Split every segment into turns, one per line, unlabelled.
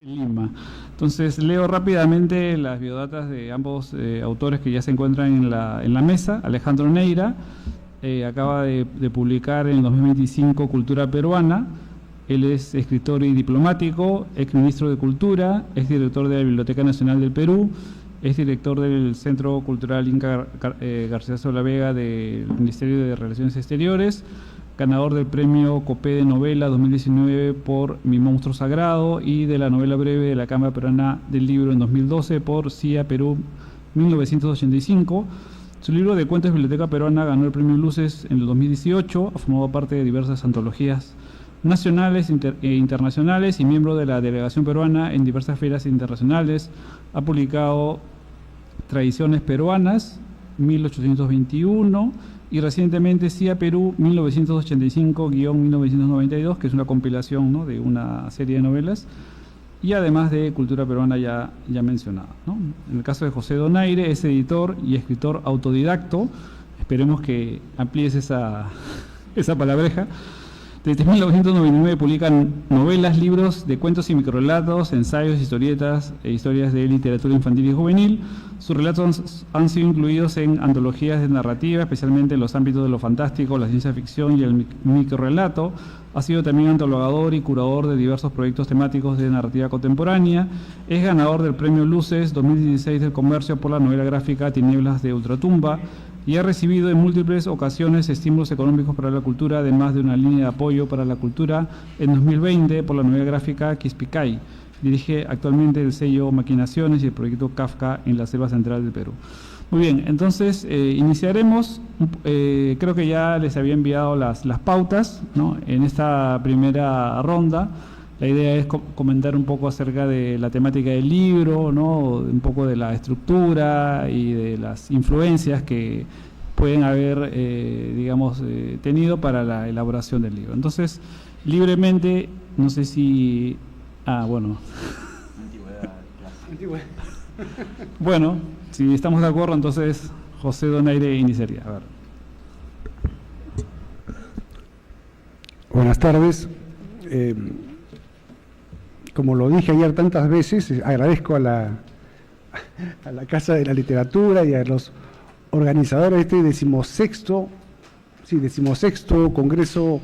Lima. Entonces leo rápidamente las biodatas de ambos autores que ya se encuentran en la mesa. Alejandro Neira acaba de publicar en el 2025 Cultura Peruana. Él es escritor y diplomático, ex ministro de Cultura, es director de la Biblioteca Nacional del Perú, es director del Centro Cultural Inca Garcilaso de la Vega del Ministerio de Relaciones Exteriores, ganador del premio Copé de Novela 2019 por Mi Monstruo Sagrado y de la novela breve de la Cámara Peruana del Libro en 2012 por CIA Perú 1985. Su libro de cuentos Biblioteca Peruana ganó el premio Luces en el 2018, ha formado parte de diversas antologías nacionales e internacionales y miembro de la delegación peruana en diversas ferias internacionales. Ha publicado Tradiciones Peruanas 1821 y recientemente CIA Perú 1985-1992, que es una compilación, ¿no?, de una serie de novelas, y además de Cultura Peruana ya mencionada, ¿no? En el caso de José Donaire, es editor y escritor autodidacto. Esperemos que amplíes esa palabreja. Desde 1999 publican novelas, libros de cuentos y microrelatos, ensayos, historietas e historias de literatura infantil y juvenil. Sus relatos han sido incluidos en antologías de narrativa, especialmente en los ámbitos de lo fantástico, la ciencia ficción y el microrelato. Ha sido también antologador y curador de diversos proyectos temáticos de narrativa contemporánea. Es ganador del Premio Luces 2016 del Comercio por la novela gráfica Tinieblas de Ultratumba y ha recibido en múltiples ocasiones estímulos económicos para la cultura, además de una línea de apoyo para la cultura en 2020 por la novela gráfica Quispicay. Dirige actualmente el sello Maquinaciones y el proyecto Kafka en la Selva Central del Perú. Muy bien, entonces iniciaremos. Creo que ya les había enviado las pautas, ¿no?, en esta primera ronda. La idea es comentar un poco acerca de la temática del libro, ¿no?, un poco de la estructura y de las influencias que pueden haber, tenido para la elaboración del libro. Entonces, libremente, no sé si... bueno.
Antigüedad.
Bueno, si estamos de acuerdo, entonces José Donaire iniciaría. A ver.
Buenas tardes. Como lo dije ayer tantas veces, agradezco a la Casa de la Literatura y a los organizadores de este decimosexto Congreso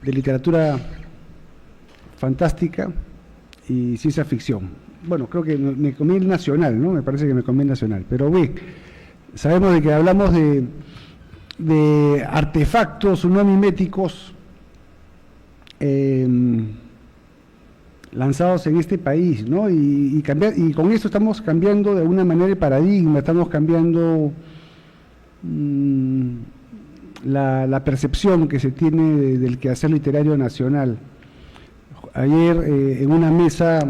de Literatura Fantástica y Ciencia Ficción. Bueno, creo que me conviene nacional, ¿no? Me parece que me conviene nacional. Pero bien, sabemos de que hablamos de artefactos no miméticos lanzados en este país, ¿no? Y con esto estamos cambiando de alguna manera el paradigma, estamos cambiando la percepción que se tiene del quehacer literario nacional. Ayer en una mesa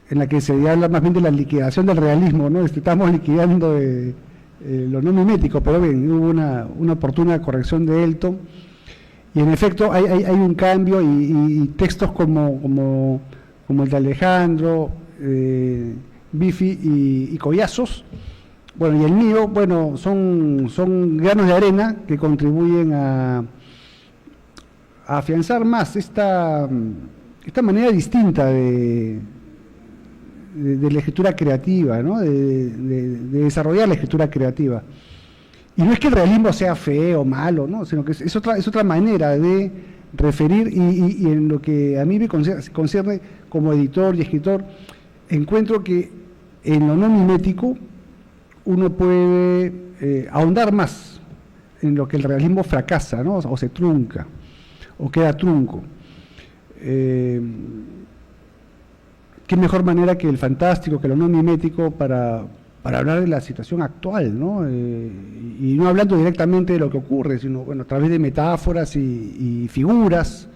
en la que se habla más bien de la liquidación del realismo, ¿no? Estamos liquidando lo no mimético, pero bien, hubo una oportuna corrección de Elton. Y en efecto hay un cambio y textos como el de Alejandro, Bifi y Collazos, bueno, y el mío, bueno, son granos de arena que contribuyen a afianzar más esta manera distinta de la escritura creativa, ¿no? de desarrollar la escritura creativa. Y no es que el realismo sea feo o malo, ¿no?, sino que es otra manera de referir y en lo que a mí me concierne como editor y escritor, encuentro que en lo no mimético uno puede ahondar más en lo que el realismo fracasa, ¿no?, o se trunca, o queda trunco. ¿Qué mejor manera que el fantástico, que lo no mimético para hablar de la situación actual, ¿no? Y no hablando directamente de lo que ocurre, sino, bueno, a través de metáforas y figuras.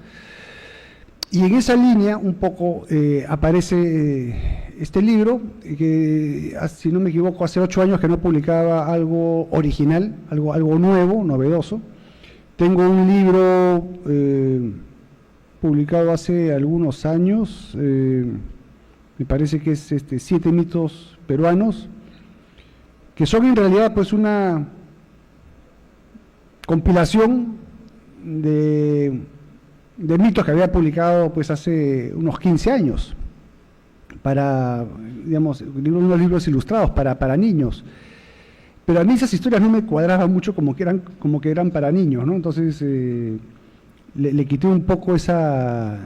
Y en esa línea un poco aparece este libro, que si no me equivoco hace 8 años que no publicaba algo original, algo nuevo, novedoso. Tengo un libro publicado hace algunos años, me parece que es 7 mitos peruanos, que son en realidad pues una compilación de de mitos que había publicado pues hace unos 15 años, para, digamos, unos libros ilustrados para niños. Pero a mí esas historias no me cuadraban mucho como que eran para niños, ¿no? Entonces le quité un poco ese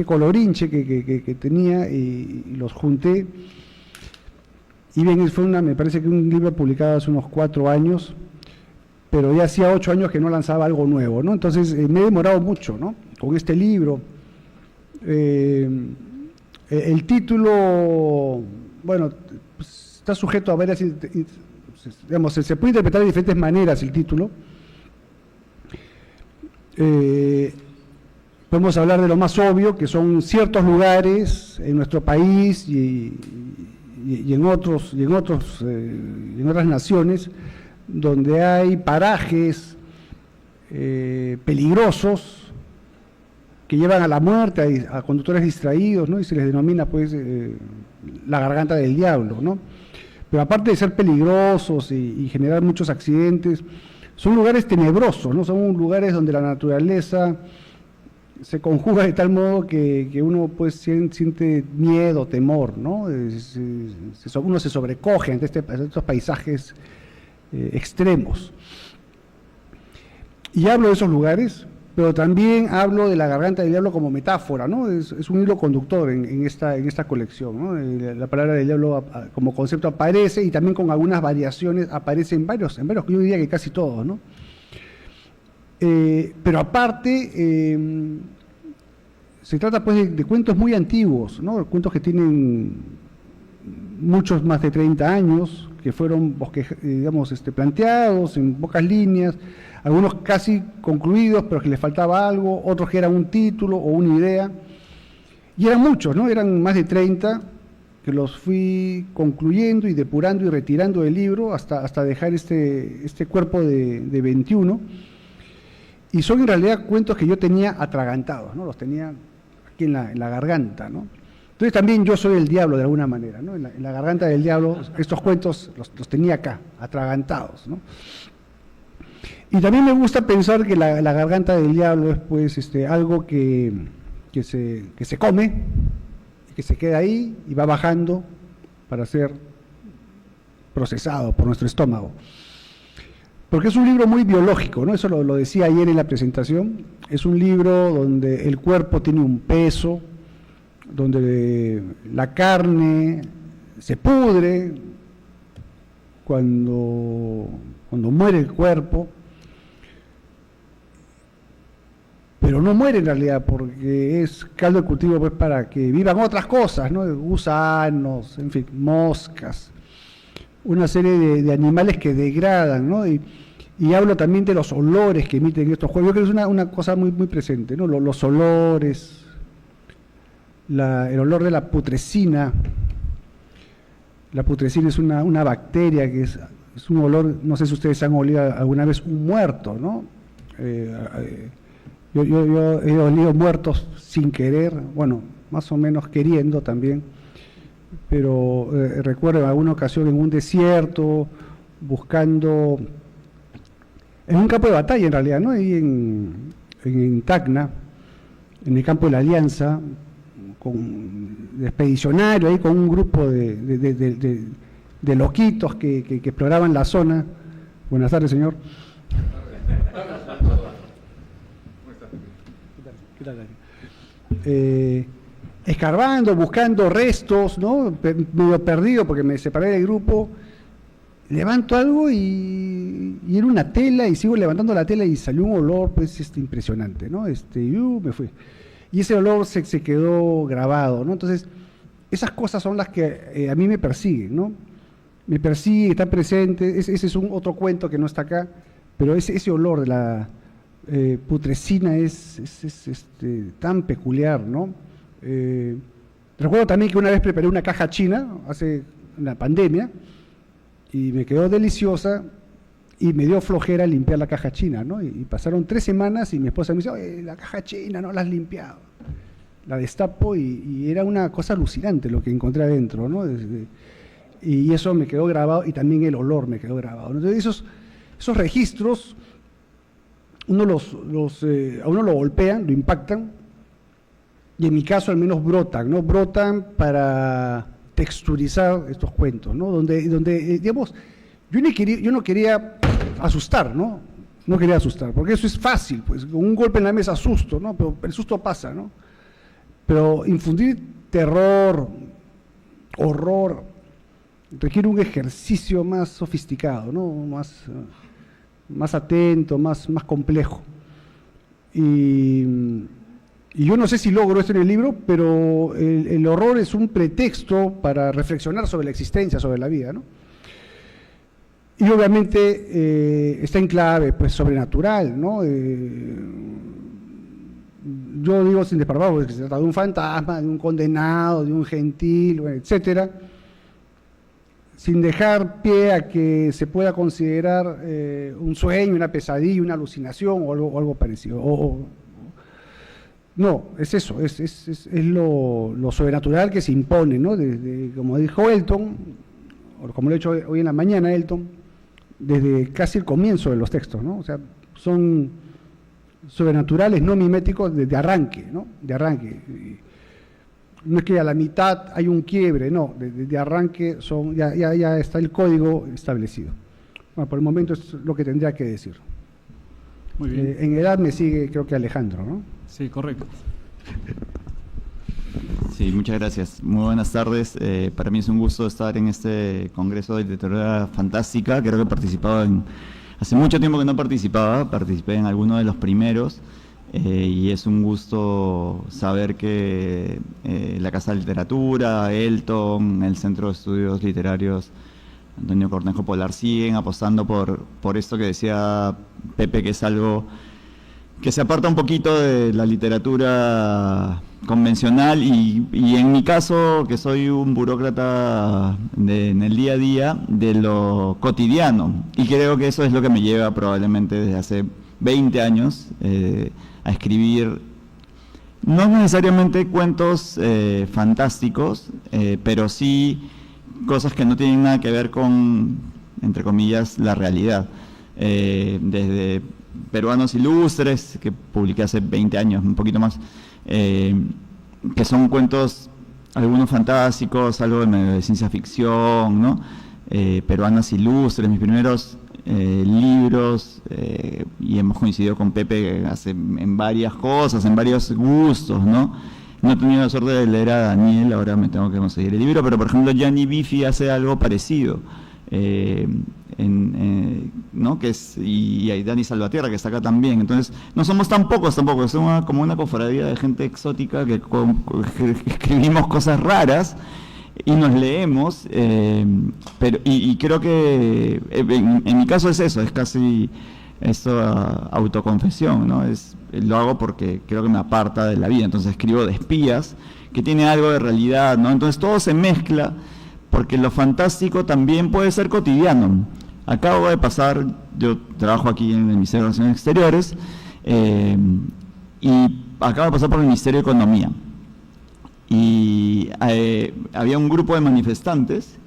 colorinche que tenía y los junté. Y bien, me parece que un libro publicado hace unos 4 años, pero ya hacía 8 años que no lanzaba algo nuevo, ¿no? Entonces me he demorado mucho, ¿no?, con este libro. El título, bueno, pues, está sujeto a varias, digamos, se puede interpretar de diferentes maneras el título. Podemos hablar de lo más obvio, que son ciertos lugares en nuestro país y en otras naciones donde hay parajes peligrosos que llevan a la muerte a conductores distraídos, ¿no? Y se les denomina pues la garganta del diablo, ¿no? Pero aparte de ser peligrosos y generar muchos accidentes, son lugares tenebrosos, ¿no? Son lugares donde la naturaleza se conjuga de tal modo que uno pues siente miedo, temor, ¿no? Uno se sobrecoge ante estos paisajes extremos. Y hablo de esos lugares, pero también hablo de la garganta del diablo como metáfora, ¿no? Es un hilo conductor en esta colección, ¿no? La palabra del diablo como concepto aparece, y también con algunas variaciones aparece en varios, yo diría que casi todos, ¿no? Pero aparte, se trata pues de cuentos muy antiguos, ¿no? Cuentos que tienen muchos más de 30 años, que fueron digamos, planteados en pocas líneas, algunos casi concluidos, pero que les faltaba algo, otros que eran un título o una idea, y eran muchos, ¿no? Eran más de 30, que los fui concluyendo y depurando y retirando del libro hasta dejar este cuerpo de 21, y son en realidad cuentos que yo tenía atragantados, ¿no? Los tenía aquí en la garganta, ¿no? Entonces también yo soy el diablo de alguna manera, ¿no? En la garganta del diablo, estos cuentos los tenía acá, atragantados, ¿no? Y también me gusta pensar que la garganta del diablo es pues algo que se come, que se queda ahí y va bajando para ser procesado por nuestro estómago. Porque es un libro muy biológico, ¿no? Eso lo decía ayer en la presentación. Es un libro donde el cuerpo tiene un peso, donde la carne se pudre cuando muere el cuerpo, pero no muere en realidad, porque es caldo de cultivo pues para que vivan otras cosas, ¿no? Gusanos, en fin, moscas, una serie de animales que degradan, ¿no? Y hablo también de los olores que emiten estos juegos. Yo creo que es una cosa muy, muy presente, ¿no? Los olores, el olor de la putrescina. La putrescina es una bacteria que es un olor, no sé si ustedes han olido alguna vez un muerto, ¿no? Yo he olido muertos sin querer, bueno, más o menos queriendo también, pero recuerdo en alguna ocasión en un desierto, buscando, en un campo de batalla en realidad, ¿no? Ahí en Tacna, en el campo de la Alianza, de expedicionario, ahí con un grupo de loquitos que exploraban la zona. Buenas tardes, señor. Escarbando, buscando restos, ¿no? Medio perdido porque me separé del grupo, levanto algo y era una tela, y sigo levantando la tela y salió un olor pues impresionante, ¿no? Me fui. Y ese olor se quedó grabado, ¿no? Entonces, esas cosas son las que a mí me persiguen, ¿no? Me persigue, está presente. Ese es otro cuento que no está acá, pero ese olor de la putrescina es tan peculiar, ¿no? Recuerdo también que una vez preparé una caja china, hace una pandemia, y me quedó deliciosa, y me dio flojera limpiar la caja china, ¿no? Y pasaron 3 semanas y mi esposa me dice, oye, la caja china no la has limpiado. La destapo y era una cosa alucinante lo que encontré adentro, ¿no? Y eso me quedó grabado, y también el olor me quedó grabado, ¿no? Entonces esos registros a uno lo golpean, lo impactan, y en mi caso al menos brotan, ¿no? Brotan para texturizar estos cuentos, ¿no? Donde digamos, yo no quería asustar, ¿no? No quería asustar, porque eso es fácil, pues, con un golpe en la mesa asusto, ¿no? Pero el susto pasa, ¿no? Pero infundir terror, horror, requiere un ejercicio más sofisticado, ¿no? Más atento, más complejo. Y yo no sé si logro esto en el libro, pero el horror es un pretexto para reflexionar sobre la existencia, sobre la vida, ¿no? Y obviamente está en clave, pues, sobrenatural, ¿no? Yo digo sin desparpajo, que se trata de un fantasma, de un condenado, de un gentil, bueno, etcétera, sin dejar pie a que se pueda considerar un sueño, una pesadilla, una alucinación o algo parecido. No, es eso, es lo sobrenatural que se impone, ¿no? Desde, como dijo Elton, o como lo he hecho hoy en la mañana Elton, desde casi el comienzo de los textos, ¿no? O sea, son sobrenaturales, no miméticos, de arranque, ¿no? De arranque. No es que a la mitad hay un quiebre, no, de arranque ya está el código establecido. Bueno, por el momento es lo que tendría que decir.
Muy bien.
En edad me sigue, creo que Alejandro, ¿no?
Sí, correcto.
Sí, muchas gracias. Muy buenas tardes. Para mí es un gusto estar en este Congreso de Literatura Fantástica. Creo que he participado hace mucho tiempo que no participé en alguno de los primeros. Y es un gusto saber que la Casa de Literatura, Elton, el Centro de Estudios Literarios Antonio Cornejo Polar siguen apostando por esto que decía Pepe, que es algo que se aparta un poquito de la literatura convencional y en mi caso, que soy un burócrata en el día a día, de lo cotidiano. Y creo que eso es lo que me lleva probablemente desde hace 20 años a escribir, no necesariamente cuentos fantásticos, pero sí cosas que no tienen nada que ver con, entre comillas, la realidad. Desde Peruanos Ilustres, que publiqué hace 20 años, un poquito más, que son cuentos, algunos fantásticos, algo de ciencia ficción, ¿no? Peruanos Ilustres, mis primeros libros, y hemos coincidido con Pepe en varias cosas, en varios gustos, ¿no? No he tenido la suerte de leer a Daniel, ahora me tengo que conseguir el libro, pero por ejemplo Gianni Biffi hace algo parecido, ¿no? Que es, y hay Dani Salvatierra, que está acá también. Entonces, no somos tan pocos tampoco, somos como una cofradía de gente exótica que escribimos cosas raras y nos leemos, pero creo que en mi caso es eso, es casi esto, autoconfesión, ¿no? Lo hago porque creo que me aparta de la vida, entonces escribo de espías, que tiene algo de realidad, ¿no? Entonces todo se mezcla, porque lo fantástico también puede ser cotidiano. Acabo de pasar, yo trabajo aquí en el Ministerio de Relaciones Exteriores, y acabo de pasar por el Ministerio de Economía. Y había un grupo de manifestantes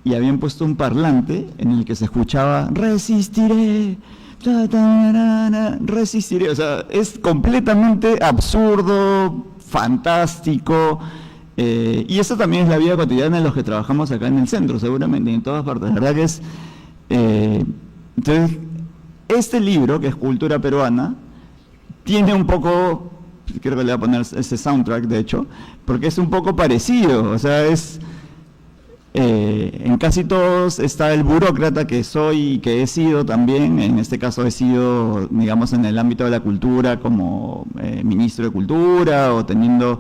y habían puesto un parlante en el que se escuchaba "resistiré, resistiré", o sea, es completamente absurdo, fantástico, y eso también es la vida cotidiana de los que trabajamos acá en el centro, seguramente, en todas partes. La verdad que es... entonces, este libro, que es Cultura Peruana, tiene un poco, creo que le voy a poner ese soundtrack, de hecho, porque es un poco parecido, o sea, en casi todos está el burócrata que soy y que he sido también. En este caso he sido, digamos, en el ámbito de la cultura como ministro de Cultura o teniendo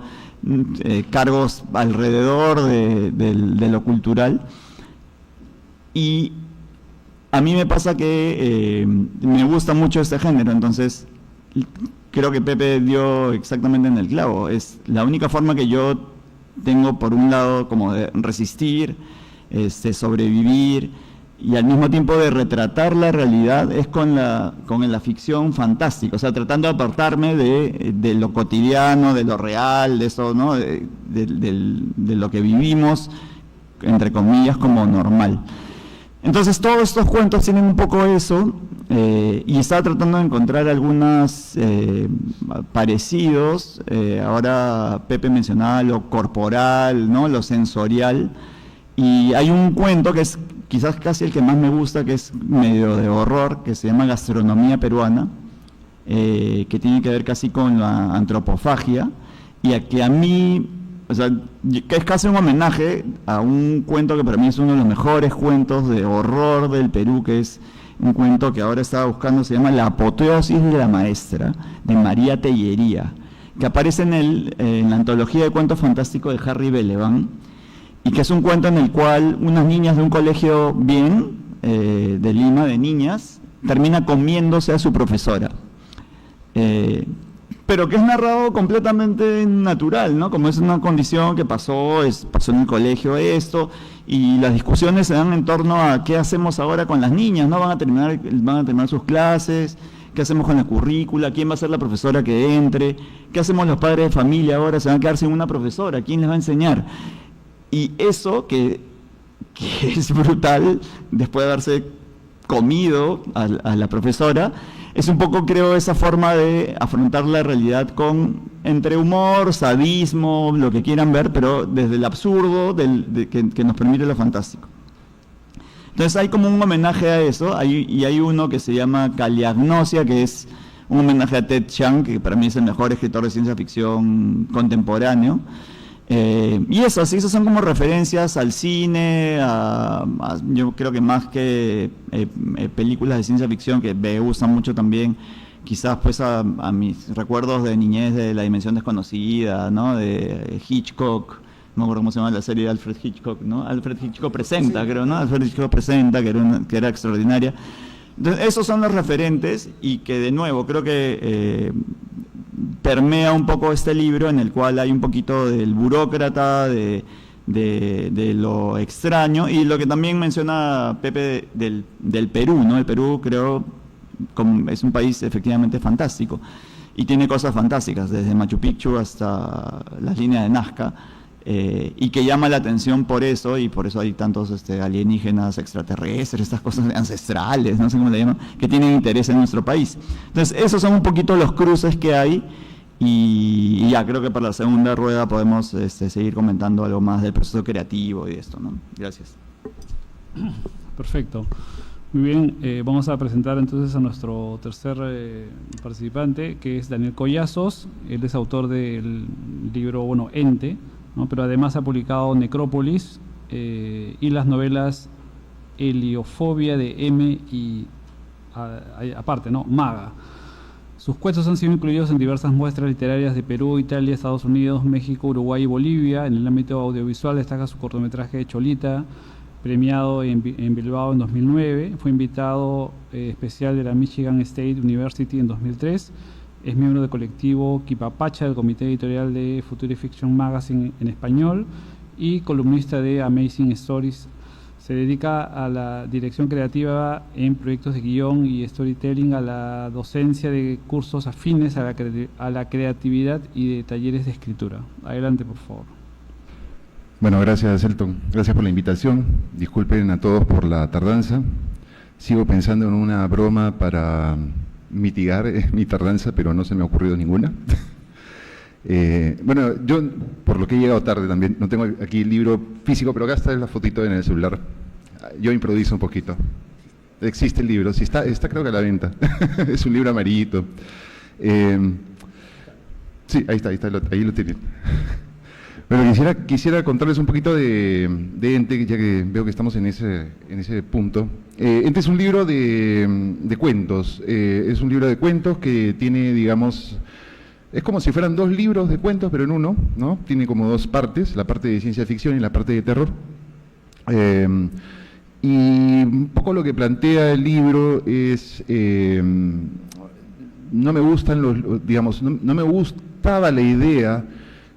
cargos alrededor de lo cultural. Y a mí me pasa que me gusta mucho este género, entonces creo que Pepe dio exactamente en el clavo. Es la única forma que yo tengo, por un lado, como de resistir, sobrevivir, y al mismo tiempo de retratar la realidad, es con la ficción fantástica, o sea, tratando de apartarme de lo cotidiano, de lo real, de eso, ¿no? de lo que vivimos, entre comillas, como normal. Entonces todos estos cuentos tienen un poco eso, y estaba tratando de encontrar algunos parecidos. Ahora Pepe mencionaba lo corporal, ¿no? Lo sensorial, y hay un cuento que es quizás casi el que más me gusta, que es medio de horror, que se llama Gastronomía Peruana, que tiene que ver casi con la antropofagia, y que a mí, o sea, que es casi un homenaje a un cuento que para mí es uno de los mejores cuentos de horror del Perú, que es un cuento que ahora estaba buscando, se llama La apoteosis de la maestra, de María Tellería, que aparece en la antología de cuentos fantásticos de Harry Belaban, y que es un cuento en el cual unas niñas de un colegio de Lima, de niñas, termina comiéndose a su profesora. Pero que es narrado completamente natural, ¿no? Como es una condición que pasó en el colegio esto, y las discusiones se dan en torno a qué hacemos ahora con las niñas, ¿no? Van a terminar sus clases, qué hacemos con la currícula, quién va a ser la profesora que entre, qué hacemos los padres de familia ahora, se van a quedar sin una profesora, quién les va a enseñar. Y eso que es brutal, después de haberse comido a la profesora, es un poco, creo, esa forma de afrontar la realidad entre humor, sadismo, lo que quieran ver, pero desde el absurdo que nos permite lo fantástico. Entonces hay como un homenaje a eso, y hay uno que se llama Caliagnosia, que es un homenaje a Ted Chiang, que para mí es el mejor escritor de ciencia ficción contemporáneo. Y esas son como referencias al cine, yo creo que más que películas de ciencia ficción, que me gustan mucho también, quizás pues a mis recuerdos de niñez de La Dimensión Desconocida, ¿no? De Hitchcock, no me acuerdo cómo se llama la serie de Alfred Hitchcock, ¿no? Alfred Hitchcock Presenta, sí. Creo, ¿no? Alfred Hitchcock Presenta, que era extraordinaria. Entonces, esos son los referentes, y que de nuevo creo que permea un poco este libro, en el cual hay un poquito del burócrata, de lo extraño, y lo que también menciona Pepe del Perú, ¿no? El Perú, creo, es un país efectivamente fantástico, y tiene cosas fantásticas, desde Machu Picchu hasta las líneas de Nazca, y que llama la atención por eso, y por eso hay tantos alienígenas extraterrestres, estas cosas ancestrales, no sé cómo le llaman, que tienen interés en nuestro país. Entonces, esos son un poquito los cruces que hay, y ya creo que para la segunda rueda podemos seguir comentando algo más del proceso creativo y de esto, ¿no? Gracias.
Perfecto. Muy bien, vamos a presentar entonces a nuestro tercer participante, que es Daniel Collazos. Él es autor del libro, Ente, ¿no? Pero además ha publicado Necrópolis y las novelas Heliofobia de M y aparte, ¿no? Maga. Sus cuentos han sido incluidos en diversas muestras literarias de Perú, Italia, Estados Unidos, México, Uruguay y Bolivia. En el ámbito audiovisual destaca su cortometraje Cholita, premiado en Bilbao en 2009. Fue invitado especial de la Michigan State University en 2003. Es miembro del colectivo Quipapacha, del comité editorial de Future Fiction Magazine en español, y columnista de Amazing Stories. Se dedica a la dirección creativa en proyectos de guión y storytelling, a la docencia de cursos afines a la creatividad y de talleres de escritura. Adelante, por favor.
Bueno, gracias, Elton. Gracias por la invitación. Disculpen a todos por la tardanza. Sigo pensando en una broma para mitigar mi tardanza, pero no se me ha ocurrido ninguna. Bueno, yo, por lo que he llegado tarde también, no tengo aquí el libro físico, pero acá está la fotito en el celular. Yo improviso un poquito. Existe el libro, sí, está creo que a la venta. Es un libro amarillito. Sí, ahí está, ahí lo tienen. Bueno, quisiera contarles un poquito de Ente, ya que veo que estamos en ese punto. Ente es un libro de cuentos. Es un libro de cuentos que tiene, digamos, es como si fueran dos libros de cuentos, pero en uno, ¿no? Tiene como dos partes, la parte de ciencia ficción y la parte de terror. Y un poco lo que plantea el libro es, no me gustan digamos, no me gustaba la idea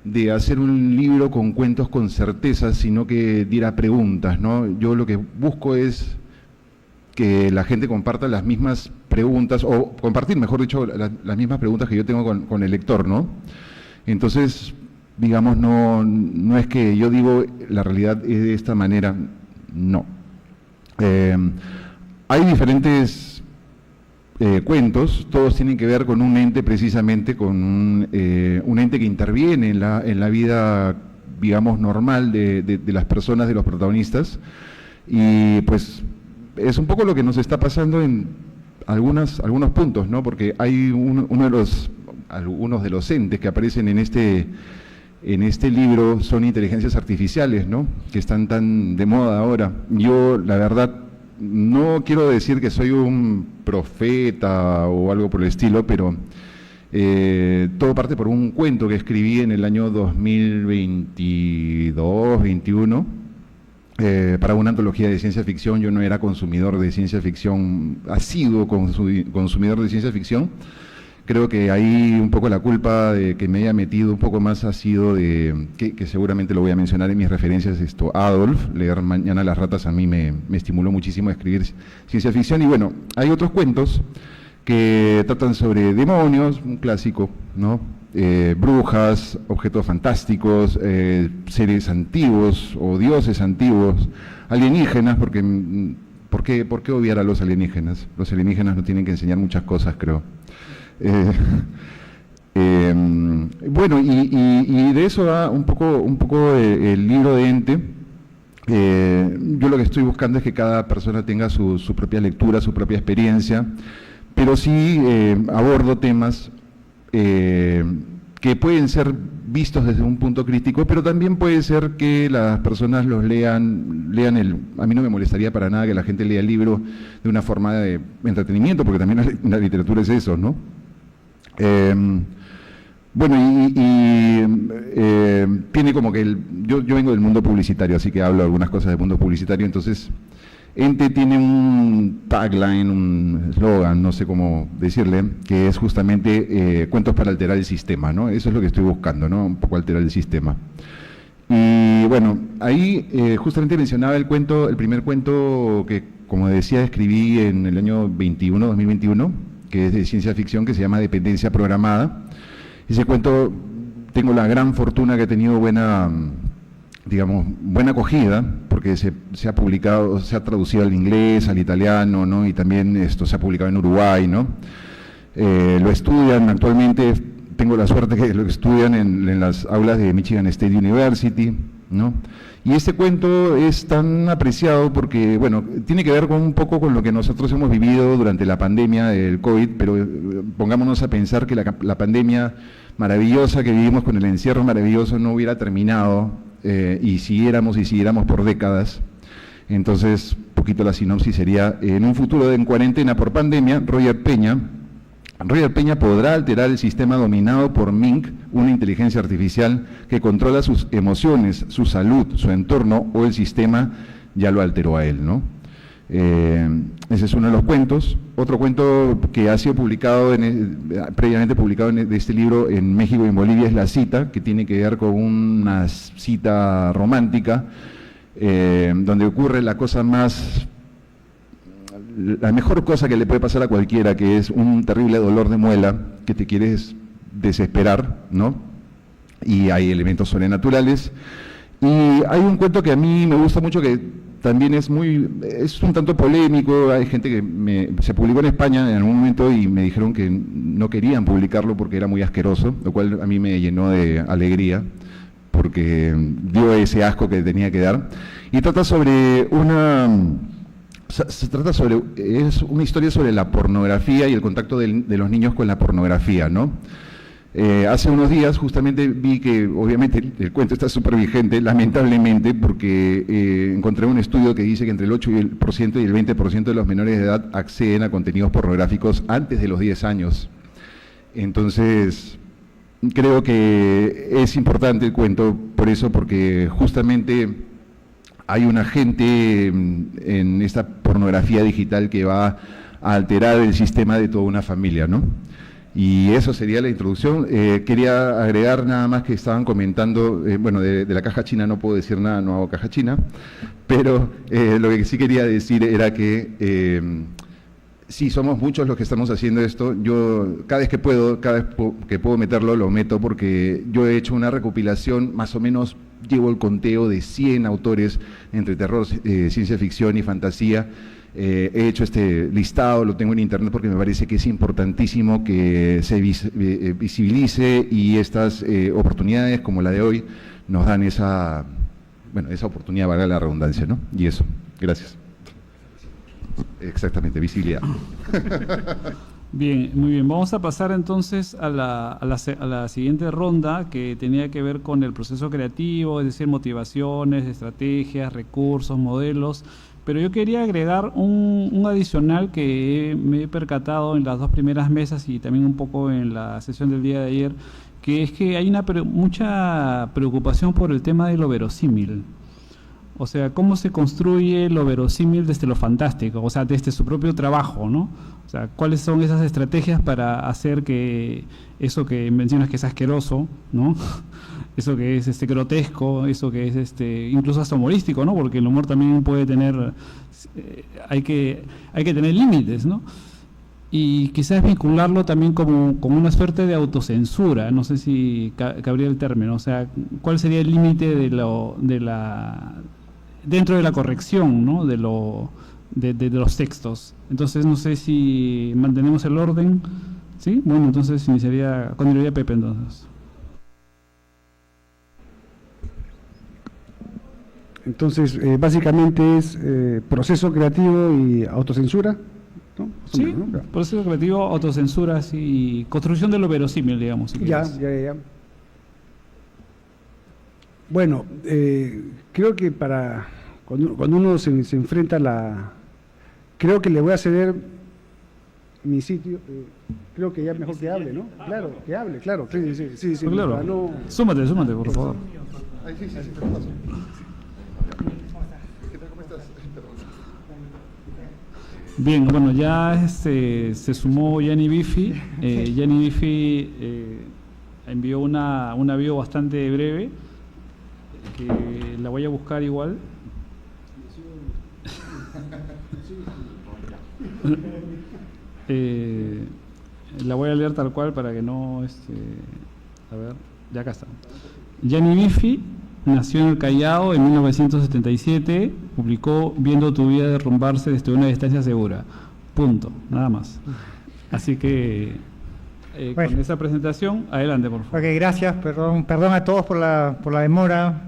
de hacer un libro con cuentos con certezas, sino que diera preguntas, ¿no? Yo lo que busco es que la gente comparta las mismas preguntas, o compartir, mejor dicho, las mismas preguntas que yo tengo con el lector, ¿no? Entonces, digamos, no es que yo digo la realidad es de esta manera, no. Hay diferentes cuentos, todos tienen que ver con un ente precisamente, con un ente que interviene en la vida, digamos, normal de las personas, de los protagonistas, y pues es un poco lo que nos está pasando en algunos puntos, ¿no? Porque hay algunos de los entes que aparecen en este libro son inteligencias artificiales, ¿no? Que están tan de moda ahora. Yo, la verdad, no quiero decir que soy un profeta o algo por el estilo, pero todo parte por un cuento que escribí en el año 2022-21 para una antología de ciencia ficción. Yo no era consumidor de ciencia ficción, asiduo consumidor de ciencia ficción. Creo que ahí un poco la culpa de que me haya metido un poco más ha sido de, que seguramente lo voy a mencionar en mis referencias, Adolf, leer Mañana las ratas a mí me estimuló muchísimo a escribir ciencia ficción. Y bueno, hay otros cuentos que tratan sobre demonios, un clásico, ¿no? Brujas, objetos fantásticos, seres antiguos o dioses antiguos, alienígenas, porque ¿por qué obviar a los alienígenas? Los alienígenas nos tienen que enseñar muchas cosas, creo. Bueno, y de eso va un poco el libro de Ente. Yo lo que estoy buscando es que cada persona tenga su propia lectura, su propia experiencia, pero sí abordo temas que pueden ser vistos desde un punto crítico, pero también puede ser que las personas los lean a mí no me molestaría para nada que la gente lea el libro de una forma de entretenimiento, porque también la literatura es eso, ¿no? Bueno, tiene como que yo vengo del mundo publicitario, así que hablo algunas cosas del mundo publicitario. Entonces Ente tiene un tagline, un eslogan, no sé cómo decirle, que es justamente cuentos para alterar el sistema, ¿no? Eso es lo que estoy buscando, ¿no? Un poco alterar el sistema. Y bueno, ahí justamente mencionaba el primer cuento que, como decía, escribí en el año 2021, que es de ciencia ficción, que se llama Dependencia Programada. Ese cuento tengo la gran fortuna que he tenido buena acogida, porque se ha publicado, se ha traducido al inglés, al italiano, ¿no? Y también esto se ha publicado en Uruguay, ¿no? Lo estudian actualmente, tengo la suerte que lo estudian en las aulas de Michigan State University, ¿no? Y este cuento es tan apreciado porque, bueno, tiene que ver con un poco con lo que nosotros hemos vivido durante la pandemia del COVID, pero pongámonos a pensar que la pandemia maravillosa que vivimos con el encierro maravilloso no hubiera terminado y siguiéramos por décadas. Entonces, un poquito la sinopsis sería, en un futuro en cuarentena por pandemia, Roger Peña podrá alterar el sistema dominado por Mink, una inteligencia artificial que controla sus emociones, su salud, su entorno, o el sistema ya lo alteró a él, ¿no? Ese es uno de los cuentos. Otro cuento que ha sido publicado, previamente publicado de este libro en México y en Bolivia, es La Cita, que tiene que ver con una cita romántica, donde ocurre la mejor cosa que le puede pasar a cualquiera, que es un terrible dolor de muela que te quieres desesperar, ¿no? Y hay elementos sobrenaturales. Y hay un cuento que a mí me gusta mucho, que también es un tanto polémico. Hay gente que se publicó en España en algún momento y me dijeron que no querían publicarlo porque era muy asqueroso, lo cual a mí me llenó de alegría, porque dio ese asco que tenía que dar. Y trata sobre es una historia sobre la pornografía y el contacto de los niños con la pornografía, ¿no? Hace unos días justamente vi que, obviamente, el cuento está súper vigente, lamentablemente, porque encontré un estudio que dice que entre el 8% y el 20% de los menores de edad acceden a contenidos pornográficos antes de los 10 años. Entonces, creo que es importante el cuento por eso, porque justamente hay una gente en esta pornografía digital que va a alterar el sistema de toda una familia, ¿no? Y eso sería la introducción. Quería agregar nada más que estaban comentando, bueno, de la caja china no puedo decir nada, no hago caja china, pero lo que sí quería decir era que sí, somos muchos los que estamos haciendo esto. Yo cada vez que puedo meterlo, lo meto, porque yo he hecho una recopilación más o menos llevo el conteo de 100 autores entre terror, ciencia ficción y fantasía. He hecho este listado, lo tengo en internet porque me parece que es importantísimo que se visibilice, y estas oportunidades como la de hoy nos dan esa oportunidad, valga la redundancia, ¿no? Y eso, gracias. Exactamente, visibilidad.
Bien, muy bien. Vamos a pasar entonces a la siguiente ronda, que tenía que ver con el proceso creativo, es decir, motivaciones, estrategias, recursos, modelos. Pero yo quería agregar un adicional que me he percatado en las dos primeras mesas y también un poco en la sesión del día de ayer, que es que hay mucha preocupación por el tema de lo verosímil. O sea, cómo se construye lo verosímil desde lo fantástico, o sea, desde su propio trabajo, ¿no? O sea, cuáles son esas estrategias para hacer que eso que mencionas que es asqueroso, ¿no? Eso que es grotesco, eso que es incluso hasta humorístico, ¿no? Porque el humor también puede tener, hay que tener límites, ¿no? Y quizás vincularlo también como una suerte de autocensura, no sé si cabría el término, o sea, ¿cuál sería el límite dentro de la corrección, ¿no? de los textos? Entonces no sé si mantenemos el orden, ¿sí? Bueno, entonces continuaría Pepe entonces.
Entonces, básicamente es proceso creativo y autocensura, ¿no?
Sí,
¿no?
proceso creativo, autocensura, sí, y construcción de lo verosímil, digamos. Si
Ya. Bueno, creo que cuando uno se enfrenta creo que le voy a ceder mi sitio, creo que ya mejor que hable, ¿no? Claro, que hable, claro. Sí,
claro.
para no...
Súmate, por favor.
Sí, te lo paso.
Bien, bueno, ya se sumó Gianni Biffi. Gianni Biffi envió una bio bastante breve, que la voy a buscar igual. La voy a leer tal cual para que no... a ver, ya acá está. Gianni Biffi nació en el Callao en 1977, publicó Viendo tu vida derrumbarse desde una distancia segura. Punto, nada más. Así que
Bueno.
con esa presentación, adelante, por favor.
Ok, gracias, perdón a todos por la demora.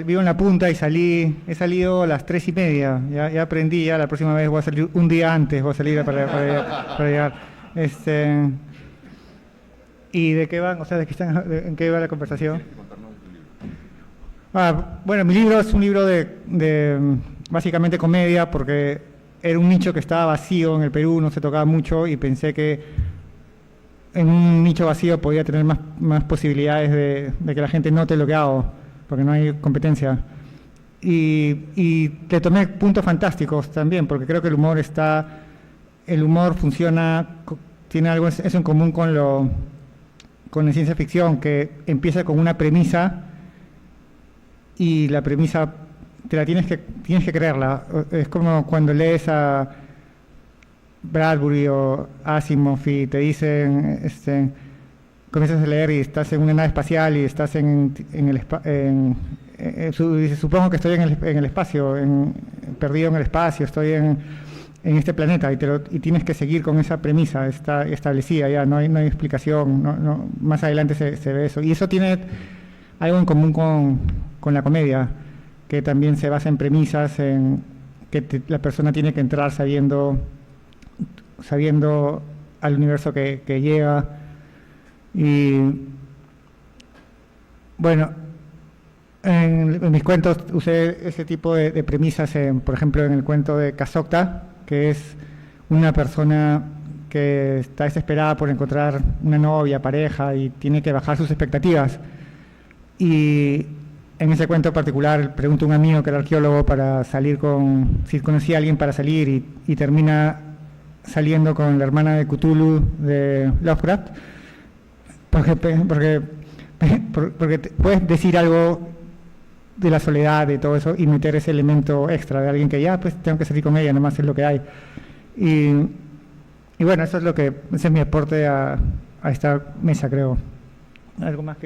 Vivo en la punta y he salido a las 3:30, ya aprendí, ya la próxima vez voy a salir un día antes, voy a salir para llegar. ¿Y de qué van? O sea, ¿en qué va la conversación? Bueno, mi libro es un libro de básicamente comedia, porque era un nicho que estaba vacío en el Perú, no se tocaba mucho, y pensé que en un nicho vacío podía tener más posibilidades de que la gente note lo que hago, porque no hay competencia. Y le tomé puntos fantásticos también, porque creo que el humor funciona, tiene algo eso en común con la ciencia ficción, que empieza con una premisa, y la premisa tienes que creerla. Es como cuando lees a Bradbury o Asimov y te dicen, comienzas a leer y estás en una nave espacial y estás dices, supongo que estoy en el espacio, perdido en el espacio, estoy en este planeta, y tienes que seguir con esa premisa, está establecida ya, no hay explicación, no, más adelante se ve eso. Y eso tiene algo en común con la comedia, que también se basa en premisas, en que la persona tiene que entrar sabiendo al universo que llega. Y bueno, en mis cuentos usé ese tipo de premisas, por ejemplo, en el cuento de Casocta, que es una persona que está desesperada por encontrar una novia, pareja, y tiene que bajar sus expectativas. Y en ese cuento en particular pregunto a un amigo que era arqueólogo para salir si conocía a alguien para salir, y termina saliendo con la hermana de Cthulhu de Lovecraft, porque puedes decir algo de la soledad, de todo eso, y meter ese elemento extra de alguien que ya, pues tengo que salir con ella, nomás es lo que hay. Y bueno, ese es mi aporte a esta mesa, creo. ¿Algo más?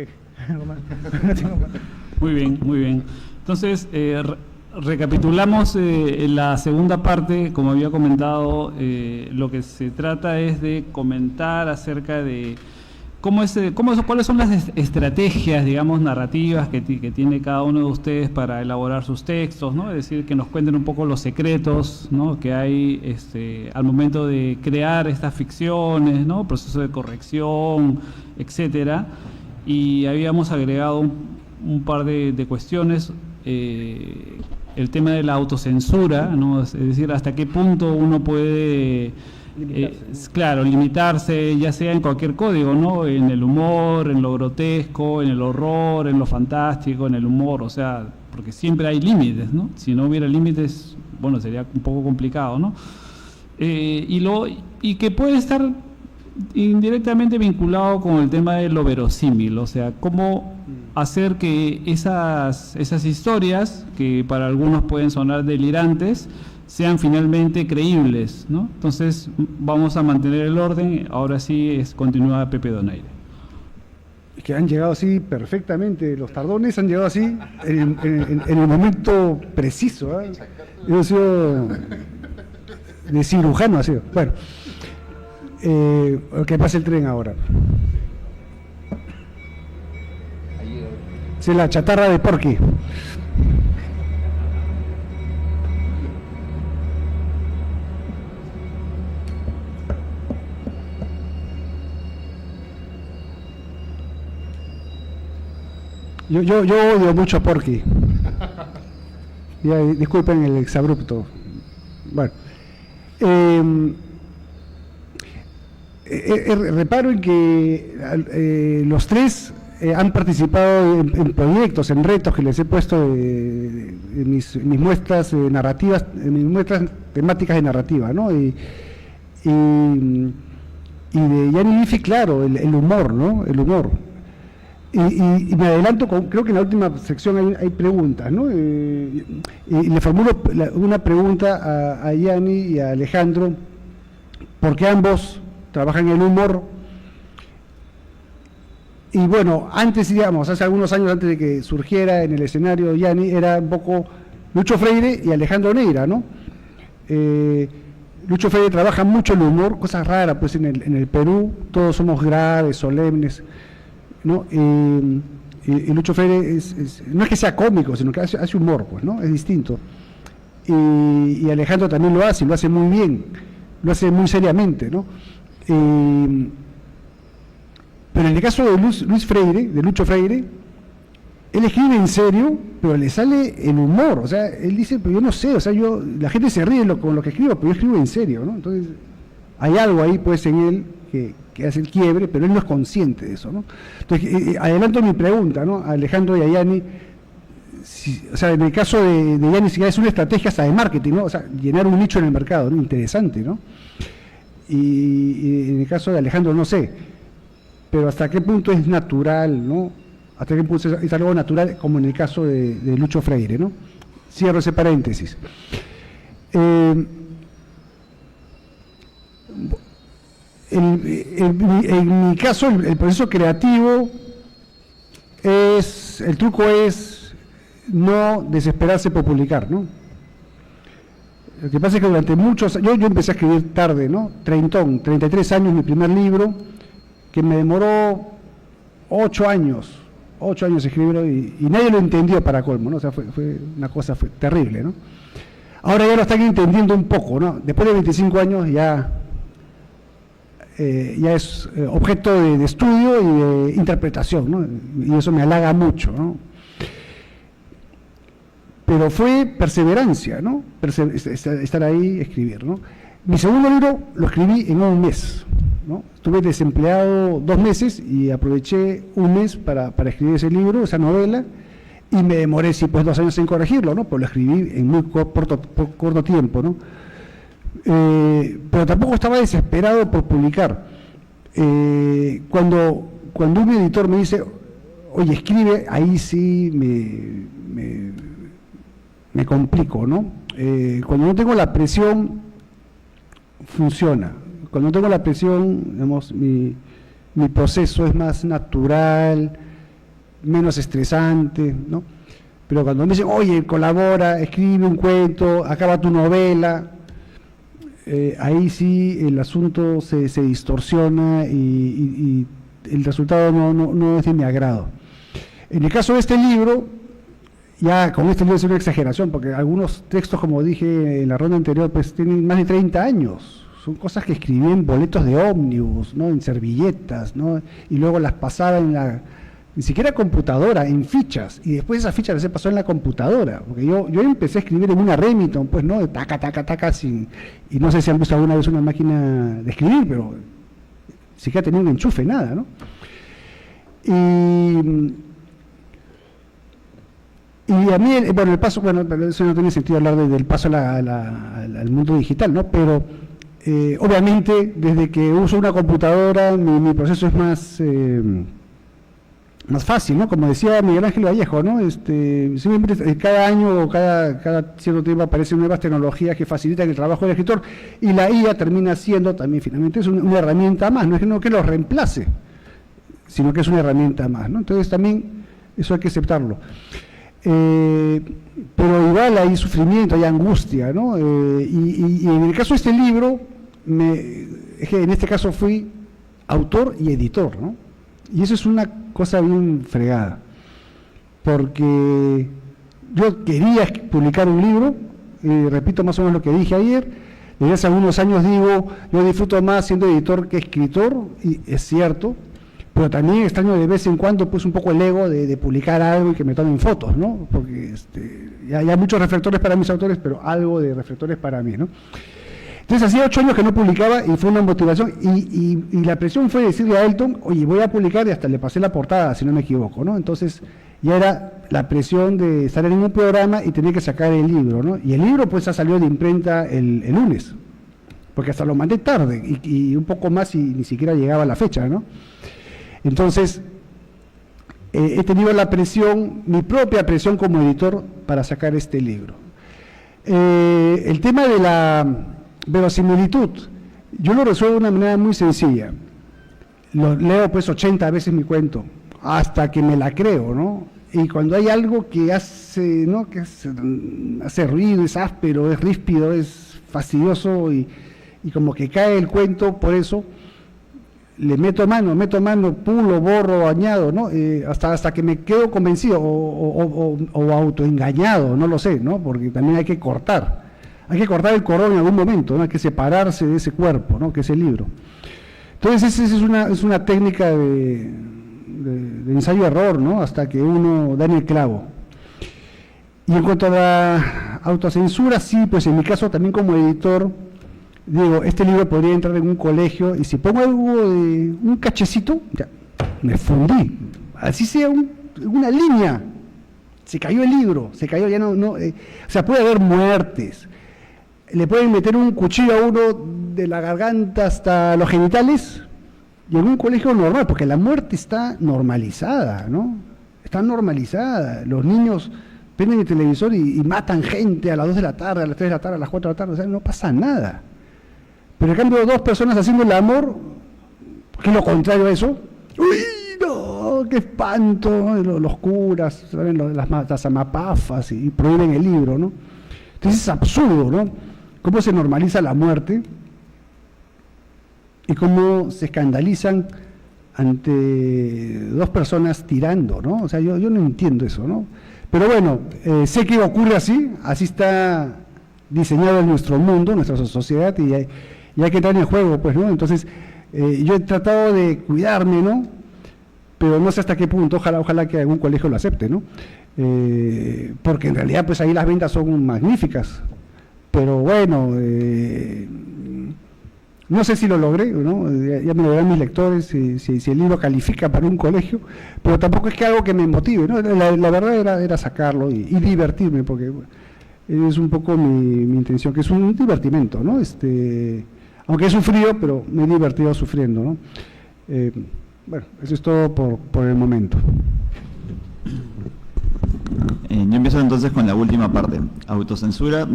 No tengo más.
Muy bien, muy bien. Entonces, recapitulamos la segunda parte, como había comentado, lo que se trata es de comentar acerca de cuáles son las estrategias, digamos, narrativas que tiene cada uno de ustedes para elaborar sus textos, ¿no? Es decir, que nos cuenten un poco los secretos, ¿no?, que hay al momento de crear estas ficciones, ¿no?, proceso de corrección, etcétera. Y habíamos agregado un par de cuestiones, el tema de la autocensura, ¿no?, es decir, hasta qué punto uno puede limitarse, ya sea en cualquier código, ¿no?, en el humor, en lo grotesco, en el horror, en lo fantástico, en el humor, o sea, porque siempre hay límites, ¿no? Si no hubiera límites, bueno, sería un poco complicado, ¿no? Y que puede estar indirectamente vinculado con el tema de lo verosímil, o sea, cómo hacer que esas historias, que para algunos pueden sonar delirantes, sean finalmente creíbles, ¿no? Entonces, vamos a mantener el orden. Ahora sí continúa Pepe Donaire.
Es que han llegado así perfectamente, los tardones han llegado así en el momento preciso, ¿eh? Yo he sido de cirujano, ha sido. Bueno, que pase el tren ahora. Es la chatarra de Porky. Yo odio mucho a Porky. Ya, disculpen el exabrupto. Bueno, reparo en que los tres han participado en proyectos, en retos que les he puesto en mis muestras narrativas, en mis muestras temáticas de narrativa, ¿no? Y de Gianni Liffi, claro, el humor, ¿no? El humor. Y me adelanto, creo que en la última sección hay preguntas, ¿no? Y le formulo una pregunta a Gianni y a Alejandro, porque ambos trabajan en el humor. Y bueno, antes, digamos, hace algunos años antes de que surgiera en el escenario Gianni, era un poco Lucho Freire y Alejandro Neira, ¿no? Lucho Freire trabaja mucho el humor, cosas raras, pues en el Perú todos somos graves, solemnes, ¿no? Y Lucho Freire no es que sea cómico, sino que hace humor, pues, ¿no? Es distinto. Y Alejandro también lo hace muy bien, lo hace muy seriamente, ¿no? Pero en el caso de Lucho Freire, él escribe en serio, pero le sale el humor, o sea, él dice, pero yo no sé, o sea, la gente se ríe con lo que escribo, pero yo escribo en serio, ¿no? Entonces, hay algo ahí, pues, en él que hace el quiebre, pero él no es consciente de eso, ¿no? Entonces, adelanto mi pregunta, ¿no? A Alejandro y a Gianni, o sea, en el caso de Gianni, si es una estrategia hasta de marketing, ¿no? O sea, llenar un nicho en el mercado, ¿no? Interesante, ¿no? Y en el caso de Alejandro, no sé, pero hasta qué punto es natural, ¿no? Hasta qué punto es algo natural, como en el caso de Lucho Freire, ¿no? Cierro ese paréntesis. En mi caso, el proceso creativo el truco es no desesperarse por publicar, ¿no? Lo que pasa es que durante muchos años, yo empecé a escribir tarde, ¿no? 33 años mi primer libro, que me demoró 8 años escribirlo y nadie lo entendió, para colmo, ¿no? O sea, fue una cosa terrible, ¿no? Ahora ya lo están entendiendo un poco, ¿no? Después de 25 años ya es objeto de estudio y de interpretación, ¿no? Y eso me halaga mucho, ¿no? Pero fue perseverancia, ¿no? Estar ahí, escribir, ¿no? Mi segundo libro lo escribí en un mes, ¿no? Estuve desempleado 2 meses y aproveché un mes para escribir ese libro, esa novela, y me demoré, sí, pues 2 años en corregirlo, ¿no? Pero lo escribí en muy corto tiempo, ¿no? Pero tampoco estaba desesperado por publicar. Cuando un editor me dice, oye, escribe, ahí sí me complico, ¿no? Cuando no tengo la presión, funciona. Cuando no tengo la presión, digamos, mi proceso es más natural, menos estresante, ¿no? Pero cuando me dicen, oye, colabora, escribe un cuento, acaba tu novela, ahí sí el asunto se distorsiona y el resultado no es de mi agrado. En el caso de este libro, ya con este libro es una exageración, porque algunos textos, como dije en la ronda anterior, pues tienen más de 30 años. Son cosas que escribí en boletos de ómnibus, ¿no? En servilletas, ¿no? Y luego las pasaba ni siquiera computadora, en fichas, y después esas fichas las he pasado en la computadora, porque yo empecé a escribir en una Remington, pues, ¿no? De taca, taca, taca, y no sé si han visto alguna vez una máquina de escribir, pero ni siquiera tenía un enchufe, nada, ¿no? Y a mí, bueno, el paso, bueno, eso no tiene sentido hablar del paso al mundo digital, ¿no? Pero obviamente, desde que uso una computadora, mi proceso es más fácil, ¿no? Como decía Miguel Ángel Vallejo, ¿no? Simplemente cada año o cada cierto tiempo aparecen nuevas tecnologías que facilitan el trabajo del escritor, y la IA termina siendo también finalmente es una herramienta más, no es que lo reemplace, sino que es una herramienta más, ¿no? Entonces también eso hay que aceptarlo. Pero igual hay sufrimiento, hay angustia, ¿no? Y en el caso de este libro, es que en este caso fui autor y editor, ¿no? Y eso es una cosa bien fregada, porque yo quería publicar un libro, repito más o menos lo que dije ayer, desde hace algunos años digo, yo disfruto más siendo editor que escritor, y es cierto, pero también extraño de vez en cuando pues un poco el ego de publicar algo y que me tomen fotos, ¿no? Porque ya hay muchos reflectores para mis autores, pero algo de reflectores para mí, ¿no? Entonces hacía 8 años que no publicaba y fue una motivación, y la presión fue decirle a Elton, oye, voy a publicar, y hasta le pasé la portada, si no me equivoco, ¿no? Entonces ya era la presión de estar en un programa y tener que sacar el libro, ¿no? Y el libro pues ha salido de imprenta el lunes, porque hasta lo mandé tarde, y un poco más y ni siquiera llegaba la fecha, ¿no? Entonces, he tenido la presión, mi propia presión como editor para sacar este libro. El tema de la verosimilitud, yo lo resuelvo de una manera muy sencilla. Lo leo pues 80 veces mi cuento, hasta que me la creo, ¿no? Y cuando hay algo que hace, ¿no? Que hace ruido, es áspero, es ríspido, es fastidioso, y como que cae el cuento, por eso le meto mano, pulo, borro, añado, ¿no? Hasta que me quedo convencido o autoengañado, no lo sé, ¿no? Porque también hay que cortar el cordón en algún momento, ¿no? Hay que separarse de ese cuerpo, ¿no? Que es el libro. Entonces esa es una técnica de ensayo-error, ¿no? Hasta que uno da en el clavo. Y en cuanto a la autocensura, sí, pues en mi caso también como editor, digo, este libro podría entrar en un colegio, y si pongo algo de un cachecito, ya, me fundí. Así sea una línea, se cayó el libro, ya no, o sea, puede haber muertes, le pueden meter un cuchillo a uno de la garganta hasta los genitales, y en un colegio normal, porque la muerte está normalizada, ¿no? Está normalizada. Los niños prenden el televisor y matan gente a las 2 de la tarde, a las 3 de la tarde, a las 4 de la tarde, o sea, no pasa nada. Pero en cambio, 2 personas haciendo el amor, que es lo contrario a eso, ¡uy, no! ¡Qué espanto! Los curas, ¿saben? Las amapafas, y prohíben el libro, ¿no? Entonces es absurdo, ¿no? Cómo se normaliza la muerte y cómo se escandalizan ante 2 personas tirando, ¿no? O sea, yo no entiendo eso, ¿no? Pero bueno, sé que ocurre así está diseñado en nuestro mundo, nuestra sociedad, y hay que entrar en el juego, pues, ¿no? Entonces, yo he tratado de cuidarme, ¿no? Pero no sé hasta qué punto, ojalá que algún colegio lo acepte, ¿no? Porque en realidad, pues ahí las ventas son magníficas. Pero bueno, no sé si lo logré, ¿no? Ya me lo verán mis lectores si el libro califica para un colegio, pero tampoco es que algo que me motive, ¿no? La verdad era sacarlo y divertirme, porque es un poco mi intención, que es un divertimento, ¿no? Aunque he sufrido, pero me he divertido sufriendo, ¿no? Bueno, eso es todo por el momento.
Yo empiezo entonces con la última parte. Autocensura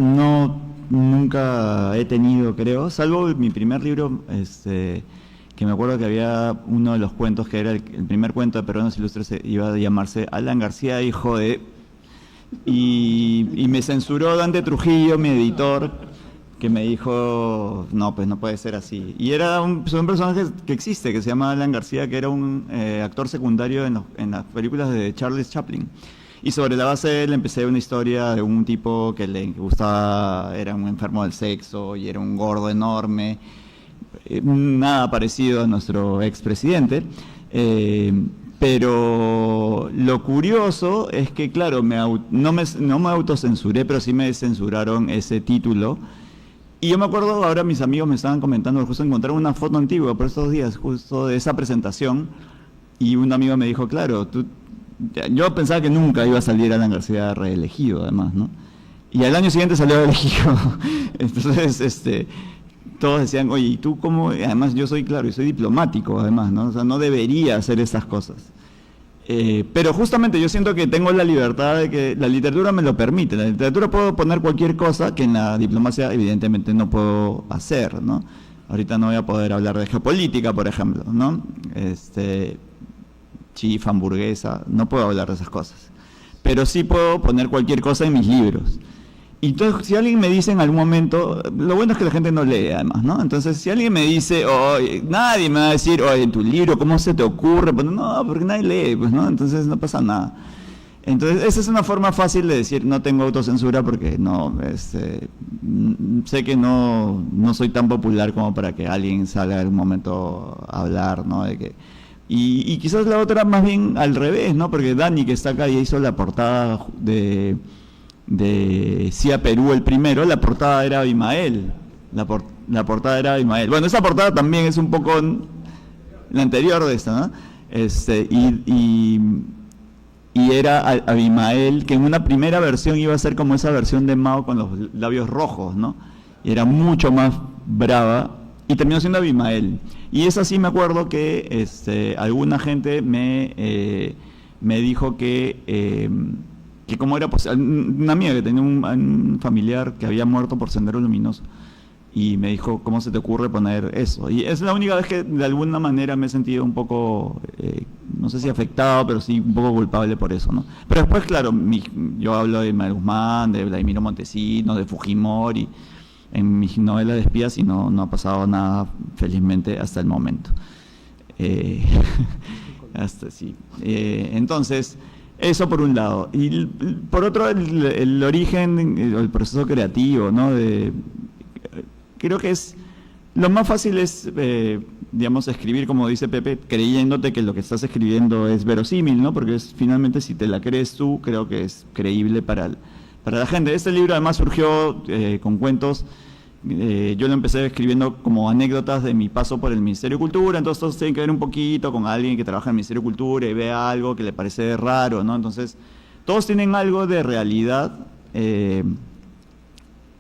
nunca he tenido, creo, salvo mi primer libro, que me acuerdo que había uno de los cuentos que era el primer cuento de Peruanos Ilustres, iba a llamarse Alan García, hijo de... y me censuró Dante Trujillo, mi editor, que me dijo, no, pues no puede ser así. Y era un personaje que existe, que se llama Alan García, que era un actor secundario en las películas de Charles Chaplin. Y sobre la base de él empecé una historia de un tipo que le gustaba, era un enfermo del sexo y era un gordo enorme, nada parecido a nuestro expresidente. Pero lo curioso es que, claro, no me autocensuré, pero sí me censuraron ese título. Y yo me acuerdo, ahora mis amigos me estaban comentando, justo encontraron una foto antigua por estos días, justo de esa presentación, y un amigo me dijo, claro, yo pensaba que nunca iba a salir Alan García reelegido, además, ¿no? Y al año siguiente salió elegido. Entonces, todos decían, oye, ¿y tú cómo? Además yo soy, claro, y soy diplomático, además, ¿no? O sea, no debería hacer esas cosas. Pero justamente yo siento que tengo la libertad de que la literatura me lo permite. En la literatura puedo poner cualquier cosa que en la diplomacia evidentemente no puedo hacer, ¿no? Ahorita no voy a poder hablar de geopolítica, por ejemplo, ¿no? Chifa, hamburguesa, no puedo hablar de esas cosas. Pero sí puedo poner cualquier cosa en mis libros. Y entonces, si alguien me dice en algún momento, lo bueno es que la gente no lee además, ¿no? Entonces, si alguien me dice, oye, nadie me va a decir, oye, en tu libro, ¿cómo se te ocurre? Pues no, porque nadie lee, pues, ¿no? Entonces no pasa nada. Entonces, esa es una forma fácil de decir, no tengo autocensura porque no, sé que no soy tan popular como para que alguien salga en un momento a hablar, ¿no? Y quizás la otra más bien al revés, ¿no? Porque Dani, que está acá y hizo la portada de CIA Perú el primero, la portada era Abimael. La portada era Abimael. Bueno, esa portada también es un poco la anterior de esta, ¿no? Y era Abimael, que en una primera versión iba a ser como esa versión de Mao con los labios rojos, ¿no? Y era mucho más brava, y terminó siendo Abimael. Y es así, me acuerdo que alguna gente me dijo que como era posible, una amiga que tenía un familiar que había muerto por Sendero Luminoso, y me dijo, ¿cómo se te ocurre poner eso? Y es la única vez que de alguna manera me he sentido un poco, no sé si afectado, pero sí un poco culpable por eso, ¿no? Pero después, claro, yo hablo de Manuel Guzmán, de Vladimiro Montesinos, de Fujimori, en mis novelas de espías, y no ha pasado nada, felizmente, hasta el momento. Entonces, eso por un lado. Y por otro, el origen, el proceso creativo, ¿no? Creo que lo más fácil es, digamos, escribir, como dice Pepe, creyéndote que lo que estás escribiendo es verosímil, ¿no? Porque finalmente, si te la crees tú, creo que es creíble para la gente. Este libro además surgió con cuentos. Yo lo empecé escribiendo como anécdotas de mi paso por el Ministerio de Cultura, entonces todos tienen que ver un poquito con alguien que trabaja en el Ministerio de Cultura y ve algo que le parece raro, ¿no? Entonces, todos tienen algo de realidad,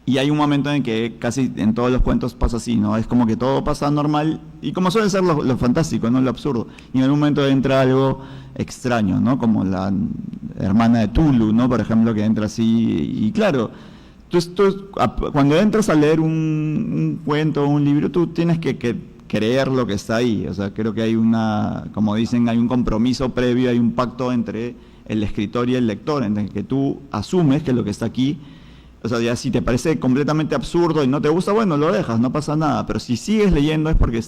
y hay un momento en que casi en todos los cuentos pasa así, ¿no? Es como que todo pasa normal, y como suele ser lo fantástico, ¿no? Lo absurdo, y en algún momento entra algo extraño, ¿no? Como la hermana de Tulu, ¿no? Por ejemplo, que entra así, y claro, cuando entras a leer un cuento o un libro, tú tienes que creer lo que está ahí. O sea, creo que hay como dicen, hay un compromiso previo, hay un pacto entre el escritor y el lector, en el que tú asumes que lo que está aquí, o sea, ya si te parece completamente absurdo y no te gusta, bueno, lo dejas, no pasa nada. Pero si sigues leyendo es porque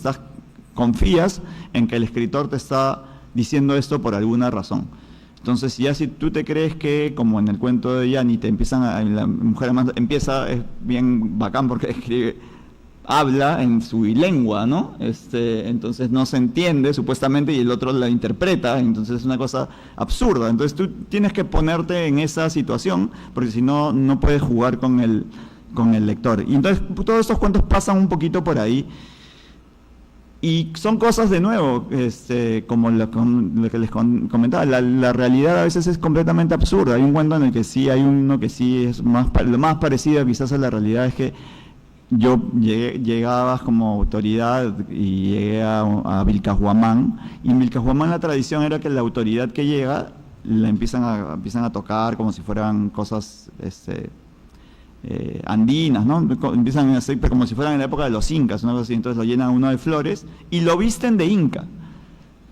confías en que el escritor te está diciendo esto por alguna razón. Entonces, ya si tú te crees que, como en el cuento de Yanni, la mujer además empieza, es bien bacán porque habla en su lengua, ¿no? Entonces no se entiende supuestamente y el otro la interpreta, entonces es una cosa absurda. Entonces tú tienes que ponerte en esa situación, porque si no, no puedes jugar con el lector. Y entonces todos estos cuentos pasan un poquito por ahí. Y son cosas, de nuevo, como lo que les comentaba, la realidad a veces es completamente absurda. Hay un cuento en el que sí, hay uno que sí es lo más parecido quizás a la realidad, es que yo llegaba como autoridad y llegué a Vilcajuamán, y en Vilcajuamán la tradición era que la autoridad que llega la empiezan a tocar como si fueran cosas andinas, ¿no? Empiezan a hacer como si fueran en la época de los incas, ¿no? Así, entonces lo llenan uno de flores y lo visten de inca.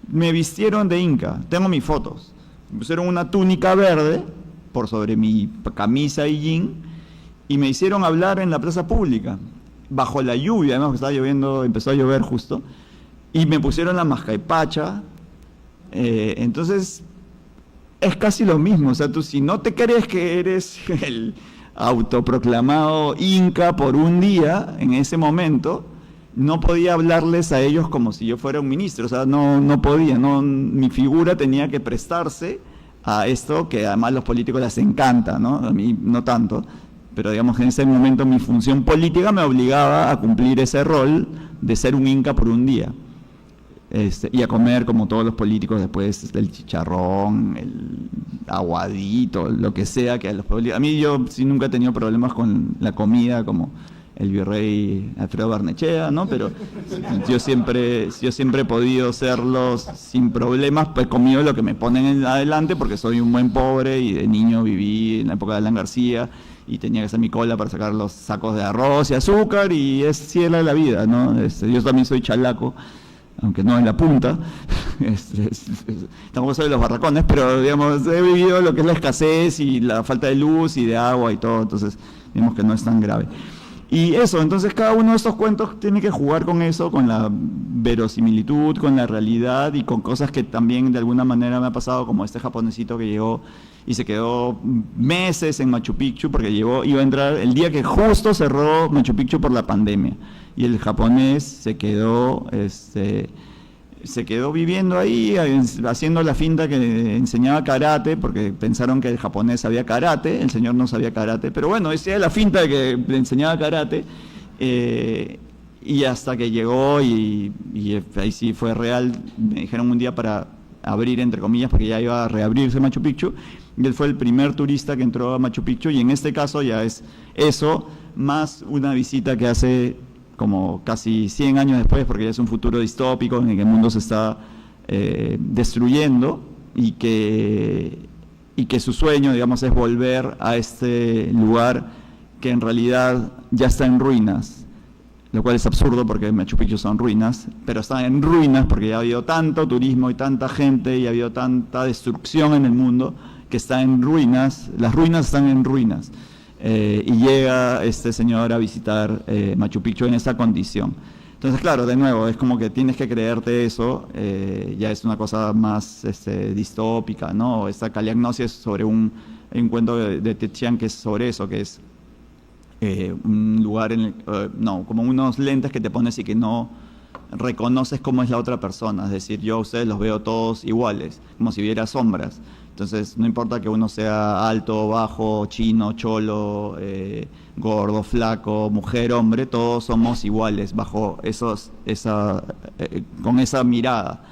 Me vistieron de inca, tengo mis fotos. Me pusieron una túnica verde por sobre mi camisa y jean, y me hicieron hablar en la plaza pública, bajo la lluvia, además que estaba lloviendo, empezó a llover justo, y me pusieron la mascaipacha. Entonces es casi lo mismo, o sea, tú si no te crees que eres el autoproclamado Inca por un día, en ese momento, no podía hablarles a ellos como si yo fuera un ministro, o sea, no podía, mi figura tenía que prestarse a esto que además a los políticos les encanta, ¿no? A mí no tanto, pero digamos que en ese momento mi función política me obligaba a cumplir ese rol de ser un Inca por un día. Y a comer como todos los políticos después el chicharrón, el aguadito, lo que sea que a los políticos. A mí yo sí nunca he tenido problemas con la comida como el virrey Alfredo Barnechea, ¿no? Pero yo siempre he podido serlo sin problemas, pues comido lo que me ponen adelante porque soy un buen pobre y de niño viví en la época de Alan García y tenía que hacer mi cola para sacar los sacos de arroz y azúcar y es ciela de la vida, ¿no? Yo también soy chalaco, aunque no en la punta, tampoco soy de los barracones, pero digamos, he vivido lo que es la escasez y la falta de luz y de agua y todo, entonces digamos que no es tan grave. Y eso, entonces cada uno de estos cuentos tiene que jugar con eso, con la verosimilitud, con la realidad y con cosas que también de alguna manera me ha pasado, como este japonesito que llegó y se quedó meses en Machu Picchu porque iba a entrar el día que justo cerró Machu Picchu por la pandemia. Y el japonés se quedó viviendo ahí, haciendo la finta que enseñaba karate, porque pensaron que el japonés sabía karate, el señor no sabía karate, pero bueno, decía la finta de que le enseñaba karate, y hasta que llegó, y ahí sí fue real, me dijeron un día para abrir, entre comillas, porque ya iba a reabrirse Machu Picchu, y él fue el primer turista que entró a Machu Picchu, y en este caso ya es eso, más una visita que hace como casi 100 años después, porque ya es un futuro distópico en el que el mundo se está destruyendo y que su sueño, digamos, es volver a este lugar que en realidad ya está en ruinas, lo cual es absurdo porque Machu Picchu son ruinas, pero está en ruinas porque ya ha habido tanto turismo y tanta gente y ha habido tanta destrucción en el mundo que está en ruinas, las ruinas están en ruinas. Y llega este señor a visitar Machu Picchu en esa condición. Entonces, claro, de nuevo, es como que tienes que creerte eso, ya es una cosa más distópica, ¿no? Esta caliagnosia es sobre un cuento de Ted Chiang que es sobre eso, que es un lugar, como unos lentes que te pones y que no reconoces cómo es la otra persona, es decir, yo a ustedes los veo todos iguales, como si viera sombras. Entonces, no importa que uno sea alto, bajo, chino, cholo, gordo, flaco, mujer, hombre, todos somos iguales bajo con esa mirada.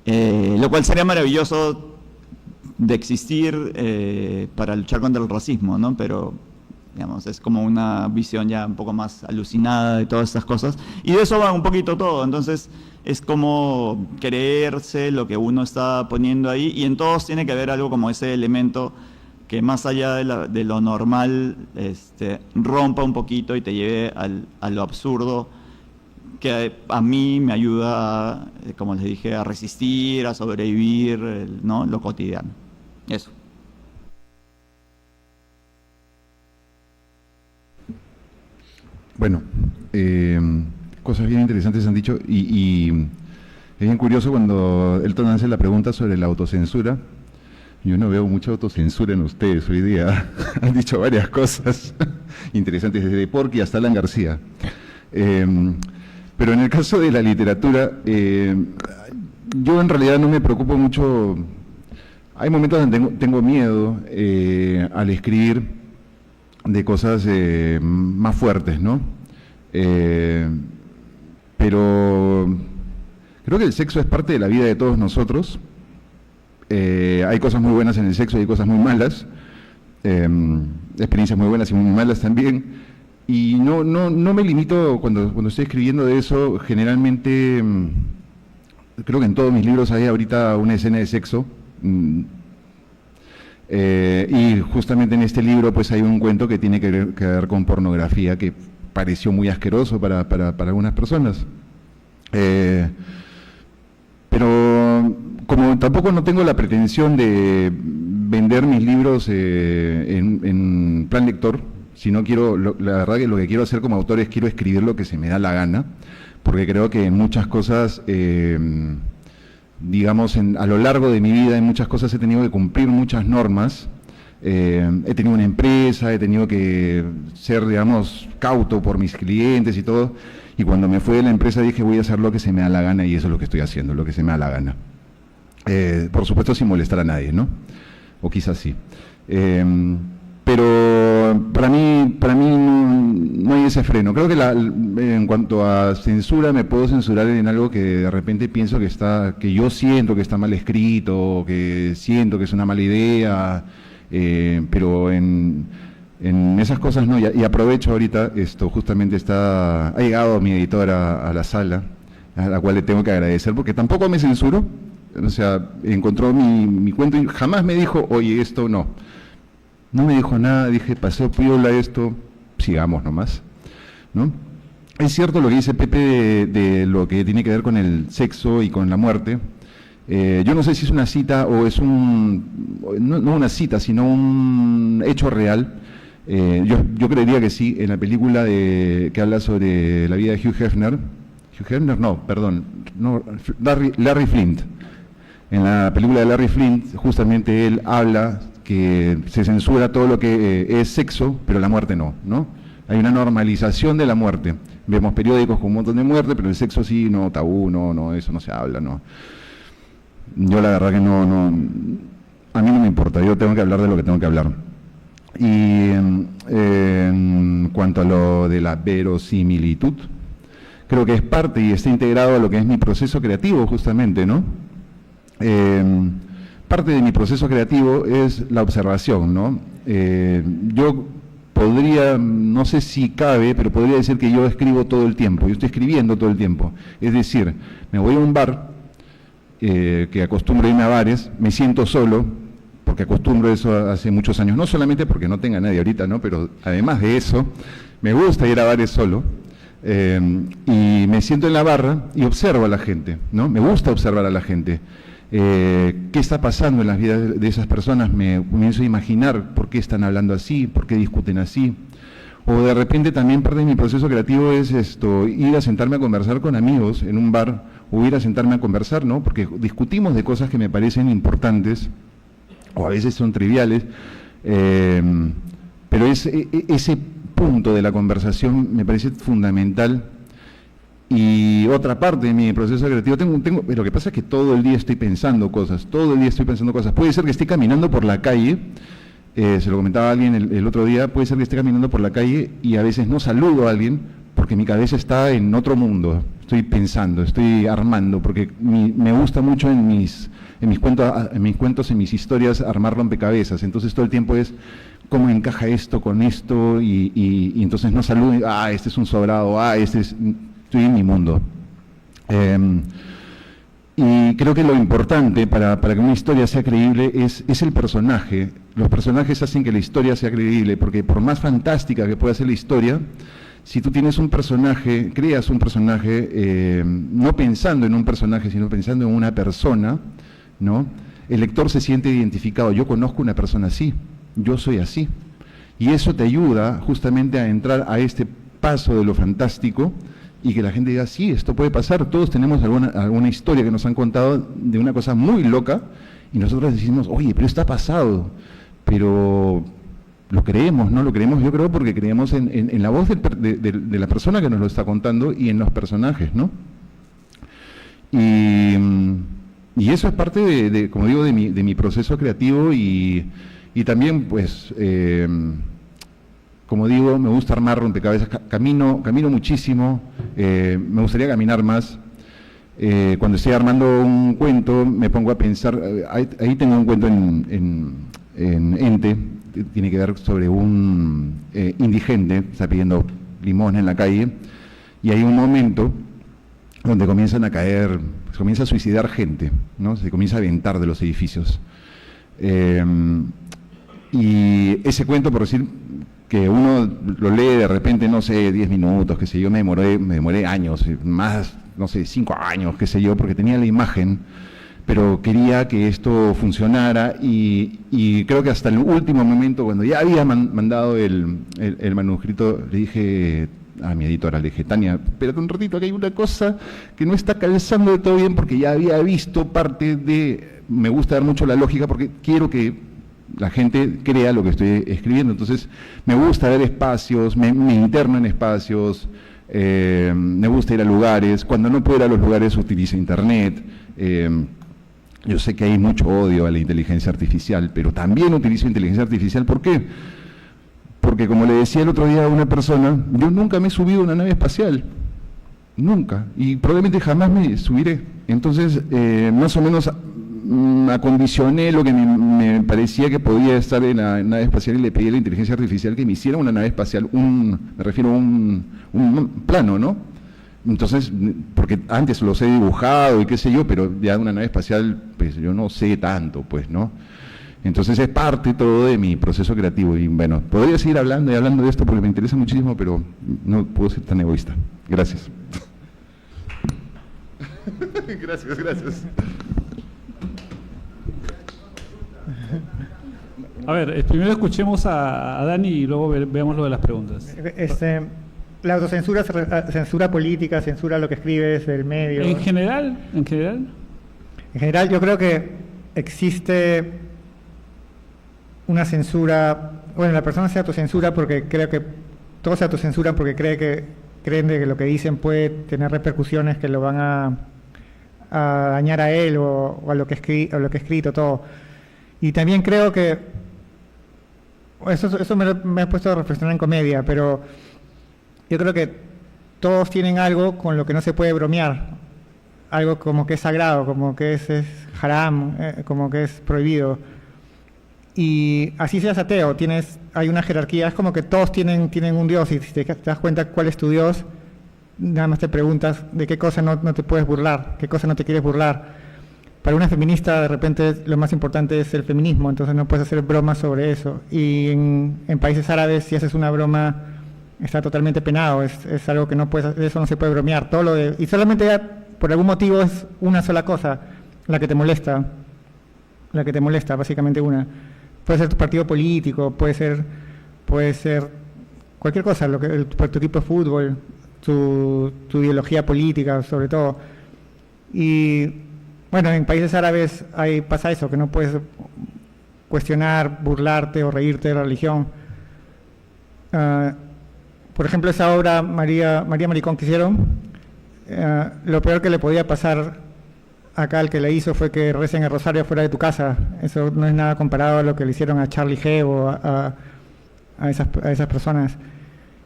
Lo cual sería maravilloso de existir para luchar contra el racismo, ¿no? Pero, digamos, es como una visión ya un poco más alucinada de todas estas cosas. Y de eso va un poquito todo, entonces es como creerse lo que uno está poniendo ahí, y en todos tiene que haber algo como ese elemento que más allá de lo normal rompa un poquito y te lleve a lo absurdo, que a mí me ayuda, como les dije, a resistir, a sobrevivir, ¿no? Lo cotidiano. Eso.
Bueno, cosas bien interesantes han dicho y es bien curioso cuando Elton hace la pregunta sobre la autocensura. Yo no veo mucha autocensura en ustedes hoy día. Han dicho varias cosas interesantes, desde Porky hasta Alan García. Pero en el caso de la literatura, yo en realidad no me preocupo mucho. Hay momentos donde tengo miedo al escribir de cosas más fuertes, ¿no? Pero creo que el sexo es parte de la vida de todos nosotros. Hay cosas muy buenas en el sexo y hay cosas muy malas, experiencias muy buenas y muy malas también. Y no me limito, cuando estoy escribiendo de eso, generalmente, creo que en todos mis libros hay ahorita una escena de sexo. Y justamente en este libro pues hay un cuento que tiene que ver con pornografía que pareció muy asqueroso para algunas personas. Pero como tampoco no tengo la pretensión de vender mis libros en plan lector, sino la verdad que lo que quiero hacer como autor es quiero escribir lo que se me da la gana, porque creo que en muchas cosas, digamos, a lo largo de mi vida, en muchas cosas he tenido que cumplir muchas normas. He tenido una empresa, he tenido que ser, digamos, cauto por mis clientes y todo, y cuando me fui de la empresa dije voy a hacer lo que se me da la gana, y eso es lo que estoy haciendo, lo que se me da la gana. Por supuesto sin molestar a nadie, ¿no? O quizás sí. Pero para mí no hay ese freno. Creo que en cuanto a censura me puedo censurar en algo que de repente pienso que yo siento que está mal escrito, o que siento que es una mala idea, pero en esas cosas no. Y aprovecho ahorita, justamente ha llegado mi editora a la sala, a la cual le tengo que agradecer, porque tampoco me censuro. O sea, encontró mi cuento y jamás me dijo, oye, esto no. No me dijo nada, dije, pasó piola esto, sigamos nomás, ¿no? Es cierto lo que dice Pepe de lo que tiene que ver con el sexo y con la muerte. Yo no sé si es una cita o es no una cita, sino un hecho real. Yo creería que sí, en la película que habla sobre la vida de Hugh Hefner, Larry Flint. En la película de Larry Flint, justamente él habla que se censura todo lo que es sexo, pero la muerte no, ¿no? Hay una normalización de la muerte. Vemos periódicos con un montón de muerte, pero el sexo sí, no, tabú, no, eso no se habla, no. Yo la verdad que no, a mí no me importa, yo tengo que hablar de lo que tengo que hablar. Y en cuanto a lo de la verosimilitud, creo que es parte y está integrado a lo que es mi proceso creativo, justamente, ¿no? Parte de mi proceso creativo es la observación, ¿no? Yo podría, no sé si cabe, pero podría decir que yo escribo todo el tiempo, yo estoy escribiendo todo el tiempo. Es decir, me voy a un bar, que acostumbro irme a bares, me siento solo, porque acostumbro eso hace muchos años, no solamente porque no tenga nadie ahorita, ¿no? Pero además de eso, me gusta ir a bares solo, y me siento en la barra y observo a la gente, ¿no? Me gusta observar a la gente. ¿Qué está pasando en las vidas de esas personas? Me comienzo a imaginar por qué están hablando así, por qué discuten así. O de repente también parte de mi proceso creativo es ir a sentarme a conversar con amigos en un bar, o ir a sentarme a conversar, ¿no? Porque discutimos de cosas que me parecen importantes, o a veces son triviales, pero ese punto de la conversación me parece fundamental. Y otra parte de mi proceso creativo, pero lo que pasa es que todo el día estoy pensando cosas, Puede ser que esté caminando por la calle, se lo comentaba a alguien el otro día, puede ser que esté caminando por la calle y a veces no saludo a alguien porque mi cabeza está en otro mundo, estoy pensando, estoy armando, porque me gusta mucho en mis cuentos, en mis historias, armar rompecabezas. Entonces todo el tiempo es cómo encaja esto con esto, y entonces no saludo, este es un sobrado, estoy en mi mundo. Y creo que lo importante para que una historia sea creíble es el personaje. Los personajes hacen que la historia sea creíble, porque por más fantástica que pueda ser la historia, si tú tienes un personaje, creas un personaje, no pensando en un personaje, sino pensando en una persona, ¿no? El lector se siente identificado. Yo conozco una persona así, yo soy así. Y eso te ayuda justamente a entrar a este paso de lo fantástico, y que la gente diga, sí, esto puede pasar, todos tenemos alguna historia que nos han contado de una cosa muy loca, y nosotros decimos, oye, pero está pasado, pero lo creemos, ¿no? Lo creemos, yo creo, porque creemos en la voz de la persona que nos lo está contando y en los personajes, ¿no? Y eso es parte como digo, de mi proceso creativo, y también, pues, como digo, me gusta armar rompecabezas, camino muchísimo, me gustaría caminar más. Cuando estoy armando un cuento, me pongo a pensar, ahí tengo un cuento en Ente, tiene que ver sobre un indigente, está pidiendo limón en la calle, y hay un momento donde comienzan a caer, se comienza a suicidar gente, ¿no? Se comienza a aventar de los edificios. Y ese cuento, por decir, que uno lo lee de repente, no sé, 10 minutos, qué sé yo, me demoré años, más, no sé, 5 años, qué sé yo, porque tenía la imagen, pero quería que esto funcionara y creo que hasta el último momento, cuando ya había mandado el manuscrito, le dije a mi editora, le dije, Tania, espérate un ratito, que hay una cosa que no está calzando de todo bien, porque ya había visto parte de, me gusta dar mucho la lógica, porque quiero que la gente crea lo que estoy escribiendo, entonces me gusta ver espacios, me interno en espacios, me gusta ir a lugares, cuando no puedo ir a los lugares utilizo internet, yo sé que hay mucho odio a la inteligencia artificial, pero también utilizo inteligencia artificial, ¿por qué? Porque como le decía el otro día a una persona, yo nunca me he subido a una nave espacial, nunca, y probablemente jamás me subiré. Entonces, más o menos acondicioné lo que me parecía que podía estar en la nave espacial y le pedí a la inteligencia artificial que me hiciera una nave espacial, me refiero a un plano, ¿no? Entonces, porque antes los he dibujado y qué sé yo, pero ya una nave espacial, pues yo no sé tanto, pues, ¿no? Entonces es parte todo de mi proceso creativo y bueno, podría seguir hablando y hablando de esto porque me interesa muchísimo, pero no puedo ser tan egoísta. Gracias. Gracias.
A ver, primero escuchemos a Dani y luego veamos lo de las preguntas.
La autocensura, censura política, censura lo que escribes, el medio.
En general,
yo creo que existe una censura, bueno, la persona se autocensura porque creo que todos se autocensuran porque creen de que lo que dicen puede tener repercusiones que lo van a dañar a él o a lo que he escrito, todo. Y también creo que eso me ha puesto a reflexionar en comedia, pero yo creo que todos tienen algo con lo que no se puede bromear, algo como que es sagrado, como que es haram, como que es prohibido. Y así seas ateo, hay una jerarquía, es como que todos tienen un Dios, y si te das cuenta cuál es tu Dios, nada más te preguntas de qué cosa no te puedes burlar, qué cosa no te quieres burlar. Para una feminista, de repente, lo más importante es el feminismo, entonces no puedes hacer bromas sobre eso. Y en países árabes, si haces una broma, está totalmente penado, es algo que no puedes, de eso no se puede bromear. Y solamente por algún motivo es una sola cosa la que te molesta, básicamente una. Puede ser tu partido político, puede ser cualquier cosa, tu equipo de fútbol, tu ideología política, sobre todo. Y bueno, en países árabes pasa eso, que no puedes cuestionar, burlarte o reírte de la religión. Por ejemplo, esa obra María Maricón que hicieron, lo peor que le podía pasar acá al que la hizo fue que recen el rosario fuera de tu casa. Eso no es nada comparado a lo que le hicieron a Charlie Hebdo o a esas personas.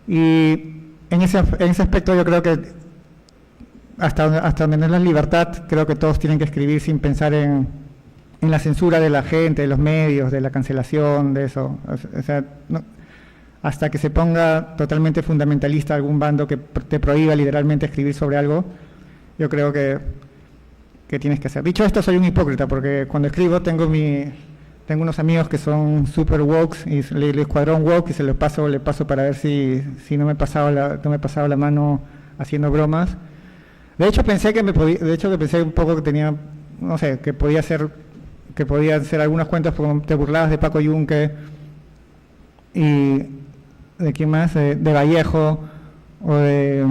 Y en ese aspecto yo creo que hasta donde no es la libertad, creo que todos tienen que escribir sin pensar en la censura de la gente, de los medios, de la cancelación, de eso. O sea, hasta que se ponga totalmente fundamentalista algún bando que te prohíba literalmente escribir sobre algo, yo creo que tienes que hacer. Dicho esto, soy un hipócrita, porque cuando escribo tengo unos amigos que son super woke, y el escuadrón woke, y le paso para ver si no me pasaba la mano haciendo bromas. De hecho pensé un poco que tenía, no sé, que podía hacer algunas cuentas como te burlabas de Paco Yunque y de quién más, de Vallejo, o de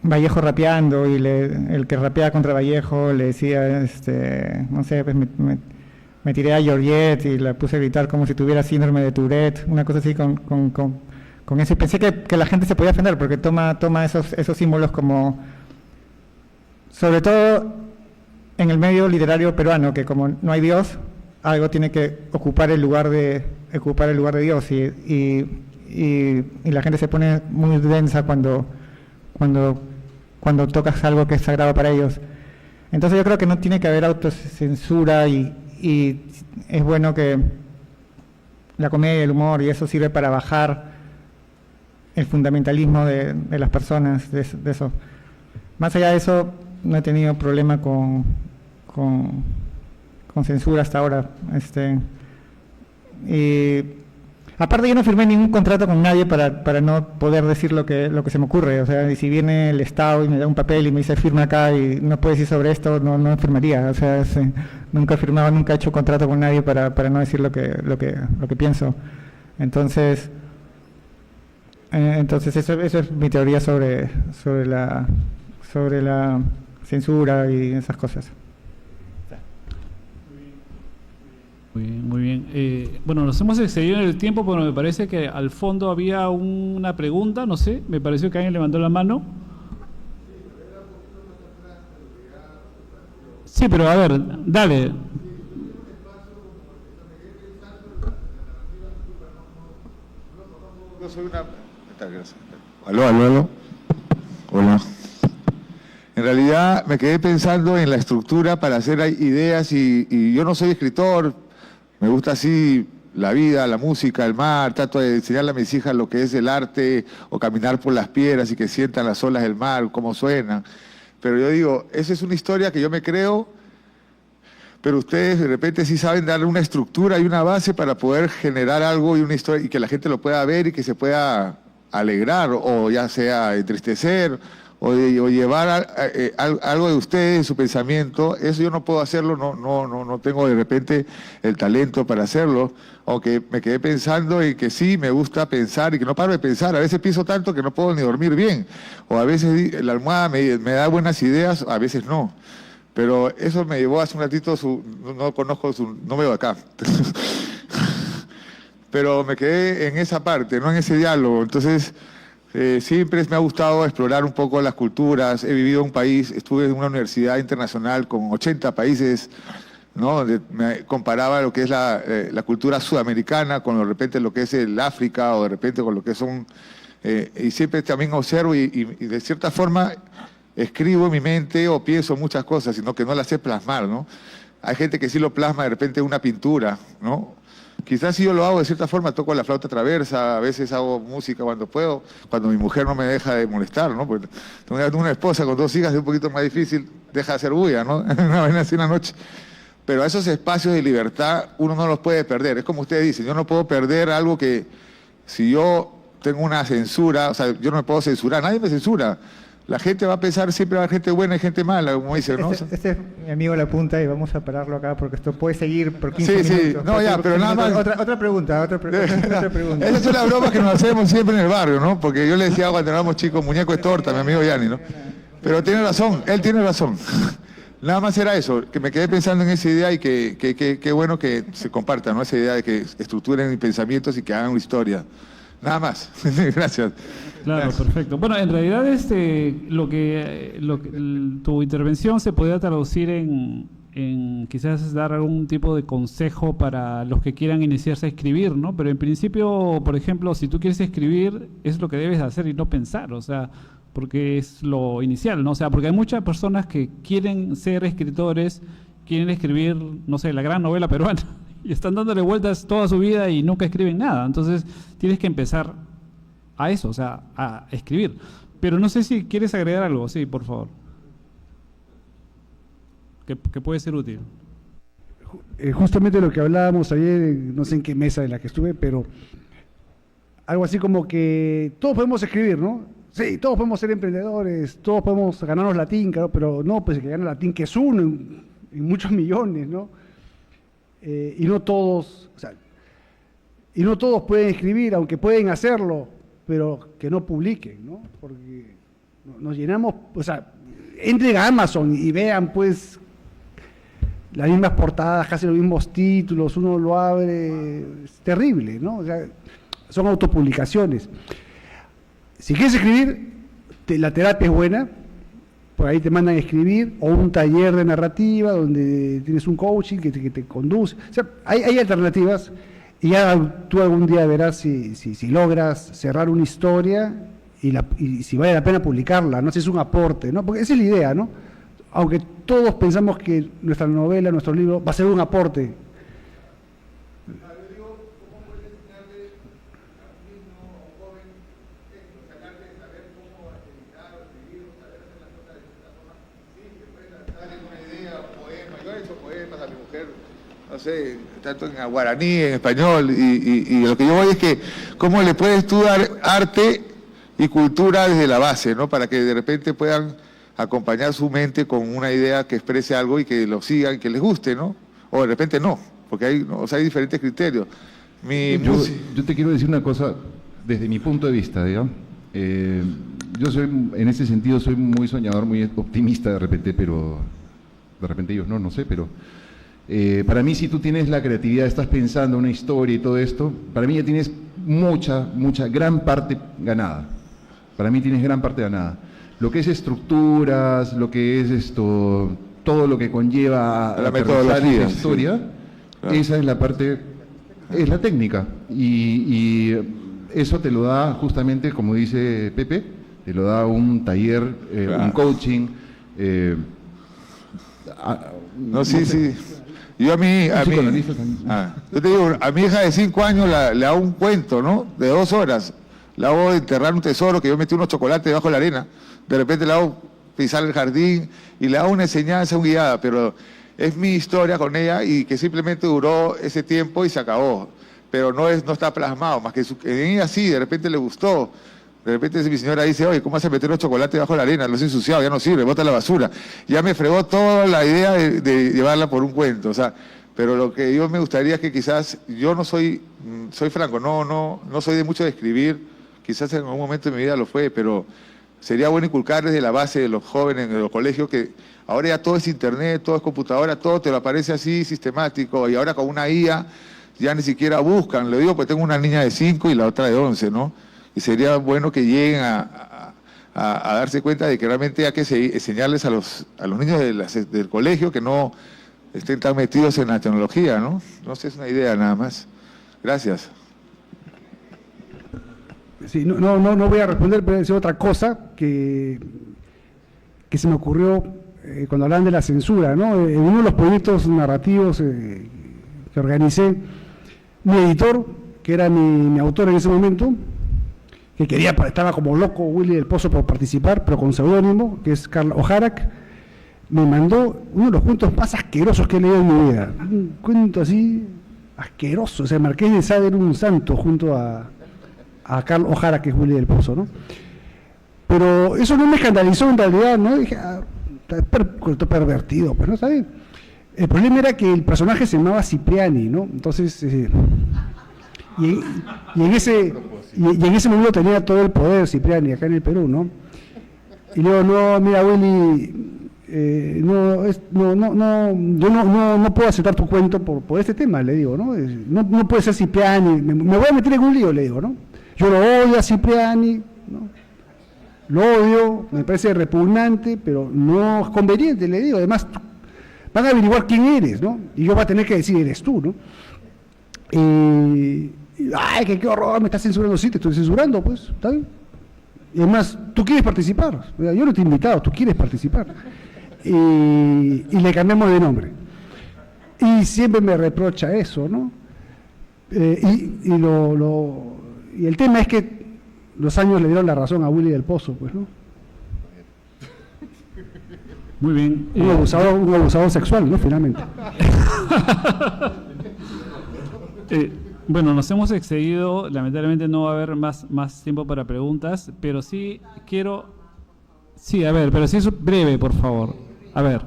Vallejo rapeando, y el que rapeaba contra Vallejo le decía, no sé, pues me tiré a Georgette y la puse a gritar como si tuviera síndrome de Tourette, una cosa así con eso. Y pensé que la gente se podía ofender porque toma esos símbolos como, sobre todo en el medio literario peruano, que como no hay Dios, algo tiene que ocupar el lugar de Dios, y la gente se pone muy densa cuando tocas algo que es sagrado para ellos. Entonces yo creo que no tiene que haber autocensura, y es bueno que la comedia y el humor y eso sirve para bajar el fundamentalismo de las personas, de eso. Más allá de eso, no he tenido problema con censura hasta ahora. Aparte yo no firmé ningún contrato con nadie para no poder decir lo que se me ocurre. O sea, y si viene el Estado y me da un papel y me dice firma acá y no puedes decir sobre esto, no firmaría. O sea, nunca he firmado, nunca he hecho contrato con nadie para no decir lo que pienso. Entonces eso es mi teoría sobre la censura y esas cosas.
Muy bien. Bueno, nos hemos excedido en el tiempo, pero me parece que al fondo había una pregunta, no sé, me pareció que alguien levantó la mano. Sí, pero a ver, dale.
Yo soy una... Aló. Hola. En realidad me quedé pensando en la estructura para hacer ideas y yo no soy escritor, me gusta así la vida, la música, el mar, trato de enseñarle a mis hijas lo que es el arte o caminar por las piedras y que sientan las olas del mar, cómo suenan. Pero yo digo, esa es una historia que yo me creo, pero ustedes de repente sí saben darle una estructura y una base para poder generar algo y una historia y que la gente lo pueda ver y que se pueda alegrar o ya sea entristecer o llevar algo de ustedes, su pensamiento. Eso yo no puedo hacerlo, no tengo de repente el talento para hacerlo, aunque me quedé pensando en que sí, me gusta pensar y que no paro de pensar. A veces pienso tanto que no puedo ni dormir bien, o a veces la almohada me da buenas ideas, a veces no. Pero eso me llevó hace un ratito, no veo acá. Pero me quedé en esa parte, no en ese diálogo. Entonces, siempre me ha gustado explorar un poco las culturas. He vivido en un país, estuve en una universidad internacional con 80 países, ¿no? Donde me comparaba lo que es la cultura sudamericana con de repente lo que es el África o de repente con lo que son... y siempre también observo y de cierta forma escribo en mi mente o pienso muchas cosas, sino que no las sé plasmar, ¿no? Hay gente que sí lo plasma de repente en una pintura, ¿no? Quizás si yo lo hago de cierta forma, toco la flauta traversa, a veces hago música cuando puedo, cuando mi mujer no me deja de molestar, ¿no? Porque tengo una esposa con 2 hijas, es un poquito más difícil, deja de hacer bulla, ¿no? Una vez así en la noche. Pero esos espacios de libertad uno no los puede perder. Es como ustedes dicen, yo no puedo perder algo que si yo tengo una censura, o sea, yo no me puedo censurar, nadie me censura. La gente va a pensar, siempre va a haber gente buena y gente mala, como dicen, ¿no?
Este es mi amigo La Punta y vamos a pararlo acá porque esto puede seguir por 15 minutos.
Sí, no, ya, pero nada más...
Otra pregunta.
Esas son las bromas que nos hacemos siempre en el barrio, ¿no? Porque yo le decía cuando éramos chicos, muñeco es torta, mi amigo Yanni, ¿no? Pero tiene razón, él tiene razón. Nada más era eso, que me quedé pensando en esa idea y que bueno que se comparta, ¿no? Esa idea de que estructuren mis pensamientos y que hagan una historia. Nada más. Gracias.
Claro,
Gracias.
perfecto. Bueno, en realidad tu intervención se podría traducir en quizás dar algún tipo de consejo para los que quieran iniciarse a escribir, ¿no? Pero en principio, por ejemplo, si tú quieres escribir, es lo que debes hacer y no pensar, o sea, porque es lo inicial, ¿no? O sea, porque hay muchas personas que quieren ser escritores, quieren escribir, no sé, la gran novela peruana, y están dándole vueltas toda su vida y nunca escriben nada. Entonces, tienes que empezar a eso, o sea, a escribir. Pero no sé si quieres agregar algo. Sí, por favor. Que puede ser útil.
Justamente lo que hablábamos ayer, no sé en qué mesa en la que estuve, pero algo así como que todos podemos escribir, ¿no? Sí, todos podemos ser emprendedores, todos podemos ganarnos latín, claro, pero no, pues el que gana latín, que es uno en muchos millones, ¿no? Y no todos, o sea, y no todos pueden escribir, aunque pueden hacerlo, pero que no publiquen, ¿no? Porque nos llenamos, o sea, entren a Amazon y vean, pues, las mismas portadas, casi los mismos títulos, uno lo abre, es terrible, ¿no? O sea, son autopublicaciones. Si quieres escribir, la terapia es buena, por ahí te mandan a escribir, o un taller de narrativa donde tienes un coaching que te conduce. O sea, hay alternativas y ya tú algún día verás si logras cerrar una historia y si vale la pena publicarla, ¿no? Si es un aporte, ¿no? Porque esa es la idea, ¿no? Aunque todos pensamos que nuestra novela, nuestro libro va a ser un aporte.
no sé, tanto en guaraní, en español, y lo que yo voy es que cómo le puedes tú dar arte y cultura desde la base, ¿no? Para que de repente puedan acompañar su mente con una idea que exprese algo y que lo sigan, que les guste, ¿no? O de repente no, porque hay, o sea, hay diferentes criterios.
Yo te quiero decir una cosa desde mi punto de vista, digamos. Yo soy, en ese sentido, soy muy soñador, muy optimista de repente, pero de repente ellos no sé, pero para mí si tú tienes la creatividad, estás pensando una historia y todo esto, para mí ya tienes gran parte ganada. Para mí tienes gran parte ganada. Lo que es estructuras, lo que es esto, todo lo que conlleva
la metodología,
esa historia,
sí. Claro.
Esa es la parte, es la técnica. Y eso te lo da justamente, como dice Pepe, te lo da un taller,
claro.
un coaching.
Sí. Yo yo te digo, a mi hija de 5 años le hago un cuento, ¿no? De 2 horas. La hago enterrar un tesoro, que yo metí unos chocolates debajo de la arena. De repente la hago pisar el jardín y le hago una enseñanza, una guiada, pero es mi historia con ella y que simplemente duró ese tiempo y se acabó. Pero no está plasmado, más que en ella sí, de repente le gustó. De repente mi señora dice, oye, ¿cómo hace meter los chocolates debajo de la arena? Los he ensuciado, ya no sirve, bota la basura. Ya me fregó toda la idea de llevarla por un cuento, o sea, pero lo que yo me gustaría es que quizás, yo no soy franco, no soy de mucho de escribir, quizás en algún momento de mi vida lo fue, pero sería bueno inculcar desde la base de los jóvenes, de los colegios, que ahora ya todo es internet, todo es computadora, todo te lo aparece así sistemático, y ahora con una IA ya ni siquiera buscan, lo digo porque tengo una niña de 5 y la otra de 11, ¿no? Y sería bueno que lleguen a darse cuenta de que realmente hay que enseñarles a los niños del colegio que no estén tan metidos en la tecnología, ¿no? No sé, es una idea nada más. Gracias.
Sí, no voy a responder, pero es otra cosa que se me ocurrió cuando hablaban de la censura, ¿no? En uno de los proyectos narrativos que organicé, mi editor, que era mi autor en ese momento, que estaba como loco Willy del Pozo por participar, pero con seudónimo, que es Carl Ojarak, me mandó uno de los cuentos más asquerosos que he leído en mi vida. Un cuento así asqueroso, o sea, Marqués de Sade era un santo junto a Carl Ojarak, que es Willy del Pozo, ¿no? Pero eso no me escandalizó en realidad, ¿no? Dije, está pervertido, pues no está bien. El problema era que el personaje se llamaba Cipriani, ¿no? Entonces, y en ese momento tenía todo el poder Cipriani acá en el Perú, ¿no? Y le digo, no, mira Willy, yo no puedo aceptar tu cuento por este tema, le digo, ¿no? No puede ser Cipriani, me voy a meter en un lío, le digo, ¿no? Yo lo odio a Cipriani, ¿no? Lo odio, me parece repugnante, pero no es conveniente, le digo, además van a averiguar quién eres, ¿no? Y yo voy a tener que decir, eres tú, ¿no? Ay, qué horror, me estás censurando. Sí, te estoy censurando, pues, ¿está bien? Y además, tú quieres participar, yo no te he invitado, tú quieres participar. Y le cambiamos de nombre. Y siempre me reprocha eso, ¿no? Y el tema es que los años le dieron la razón a Willy del Pozo, pues, ¿no?
Muy bien.
Un abusador sexual, ¿no? Finalmente.
Bueno, nos hemos excedido, lamentablemente no va a haber más tiempo para preguntas, pero sí quiero... Sí, a ver, pero sí es breve, por favor. A ver.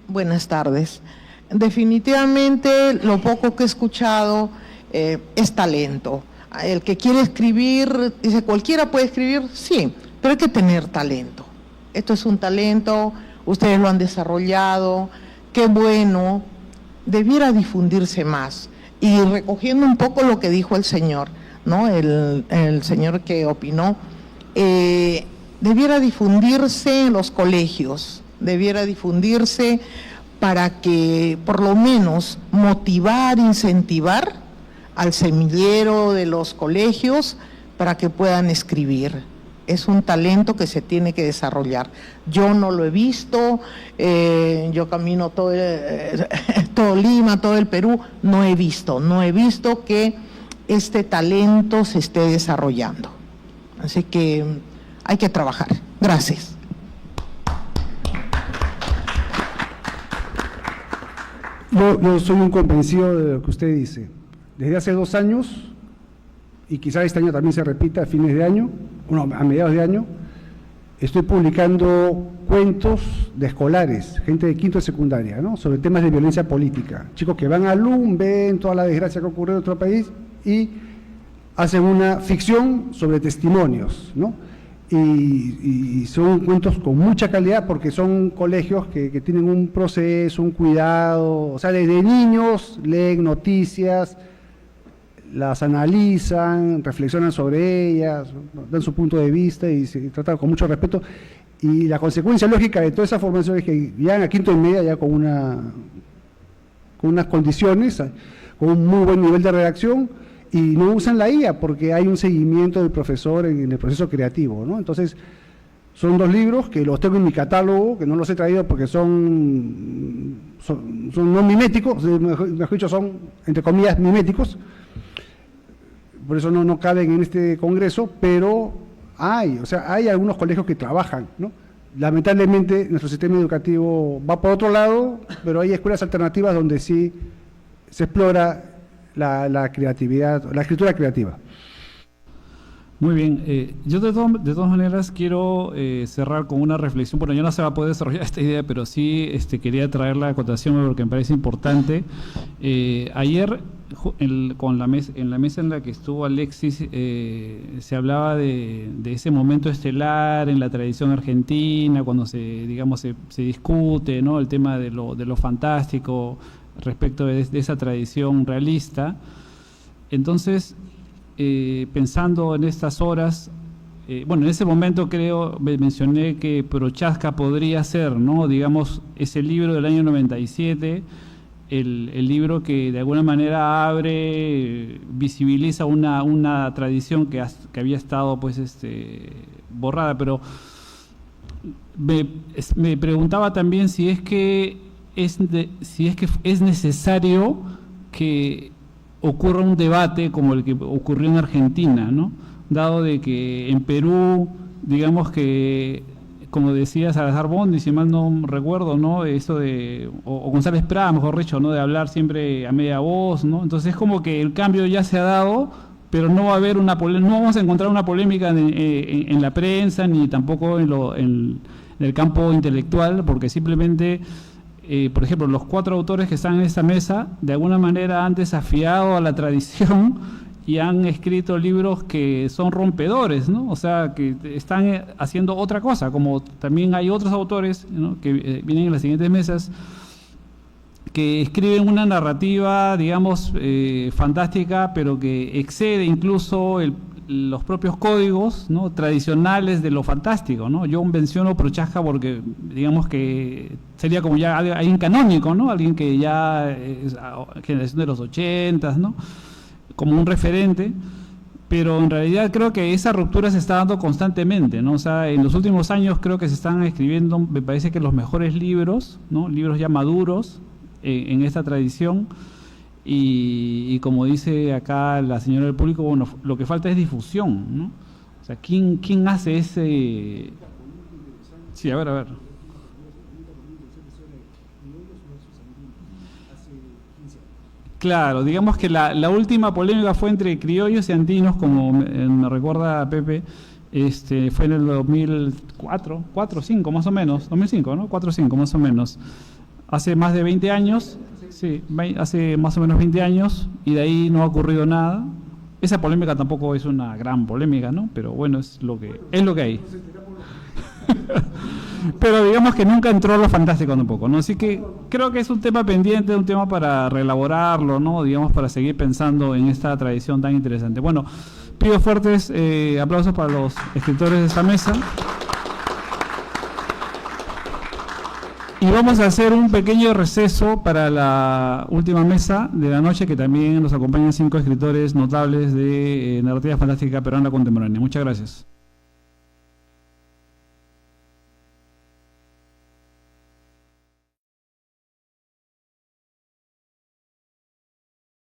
Buenas tardes. Definitivamente lo poco que he escuchado es talento. El que quiere escribir, dice, ¿cualquiera puede escribir? Sí, pero hay que tener talento. Esto es un talento, ustedes lo han desarrollado, qué bueno, debiera difundirse más. Y recogiendo un poco lo que dijo el señor, ¿no? El señor que opinó, debiera difundirse en los colegios, debiera difundirse para que por lo menos motivar, incentivar al semillero de los colegios para que puedan escribir. Es un talento que se tiene que desarrollar. Yo no lo he visto, yo camino todo Lima, todo el Perú, no he visto que este talento se esté desarrollando. Así que hay que trabajar. Gracias.
Yo soy un convencido de lo que usted dice. Desde hace 2 años, y quizás este año también se repita a fines de año, a mediados de año, estoy publicando cuentos de escolares, gente de quinto de secundaria, ¿no?, sobre temas de violencia política. Chicos que van al LUM, ven toda la desgracia que ocurre en otro país y hacen una ficción sobre testimonios, ¿no? Y son cuentos con mucha calidad porque son colegios que tienen un proceso, un cuidado, o sea, desde niños leen noticias, las analizan, reflexionan sobre ellas, dan su punto de vista y se tratan con mucho respeto. Y la consecuencia lógica de toda esa formación es que llegan a quinto y media ya con unas condiciones, con un muy buen nivel de redacción, y no usan la IA porque hay un seguimiento del profesor en el proceso creativo, ¿no? Entonces, son 2 libros que los tengo en mi catálogo, que no los he traído porque son no miméticos, mejor dicho, son, entre comillas, miméticos, por eso no caben en este congreso, pero hay algunos colegios que trabajan, ¿no? Lamentablemente, nuestro sistema educativo va por otro lado, pero hay escuelas alternativas donde sí se explora la creatividad, la escritura creativa.
Muy bien, yo de todas maneras quiero cerrar con una reflexión. Bueno, ya no se va a poder desarrollar esta idea, pero sí quería traer la acotación porque me parece importante. Ayer, en la mesa en la que estuvo Alexis, se hablaba de ese momento estelar en la tradición argentina, cuando se discute, ¿no?, el tema de lo fantástico respecto de esa tradición realista. Entonces, pensando en estas horas, en ese momento mencioné que Prochaska podría ser, ¿no?, digamos, ese libro del año 97, el libro que de alguna manera visibiliza una tradición que había estado borrada, pero me preguntaba también si es que es necesario que ocurra un debate como el que ocurrió en Argentina, ¿no?, dado de que en Perú, digamos que, como decía Salazar Bondi, si mal no recuerdo, ¿no?, eso o González Prada, mejor dicho, ¿no?, de hablar siempre a media voz, ¿no? Entonces es como que el cambio ya se ha dado, pero no va a haber no vamos a encontrar una polémica en la prensa, ni tampoco en el campo intelectual, porque simplemente, por ejemplo, los 4 autores que están en esta mesa, de alguna manera han desafiado a la tradición y han escrito libros que son rompedores, ¿no? O sea, que están haciendo otra cosa, como también hay otros autores, ¿no?, que vienen en las siguientes mesas, que escriben una narrativa, digamos, fantástica, pero que excede incluso los propios códigos, ¿no?, tradicionales de lo fantástico, ¿no? Yo menciono Prochaska porque, digamos, que sería como ya alguien canónico, ¿no?, alguien que ya es generación de los 80, ¿no?, como un referente, pero en realidad creo que esa ruptura se está dando constantemente, ¿no? O sea, en los últimos años creo que se están escribiendo, me parece que los mejores libros, ¿no?, libros ya maduros en esta tradición. Y como dice acá la señora del público, bueno, lo que falta es difusión, ¿no? O sea, ¿quién hace ese...? Sí, a ver. Claro, digamos que la última polémica fue entre criollos y andinos, como me recuerda Pepe, fue en el 2004, 4-5 más o menos, 2005, ¿no? 4-5 más o menos. Hace más de 20 años... Sí, hace más o menos 20 años, y de ahí no ha ocurrido nada. Esa polémica tampoco es una gran polémica, ¿no? Pero bueno, es lo que hay. Pero digamos que nunca entró lo fantástico tampoco, ¿no? Así que creo que es un tema pendiente, un tema para reelaborarlo, ¿no? Digamos, para seguir pensando en esta tradición tan interesante. Bueno, pido fuertes aplausos para los escritores de esta mesa. Y vamos a hacer un pequeño receso para la última mesa de la noche, que también nos acompañan 5 escritores notables de narrativa fantástica peruana contemporánea. Muchas gracias.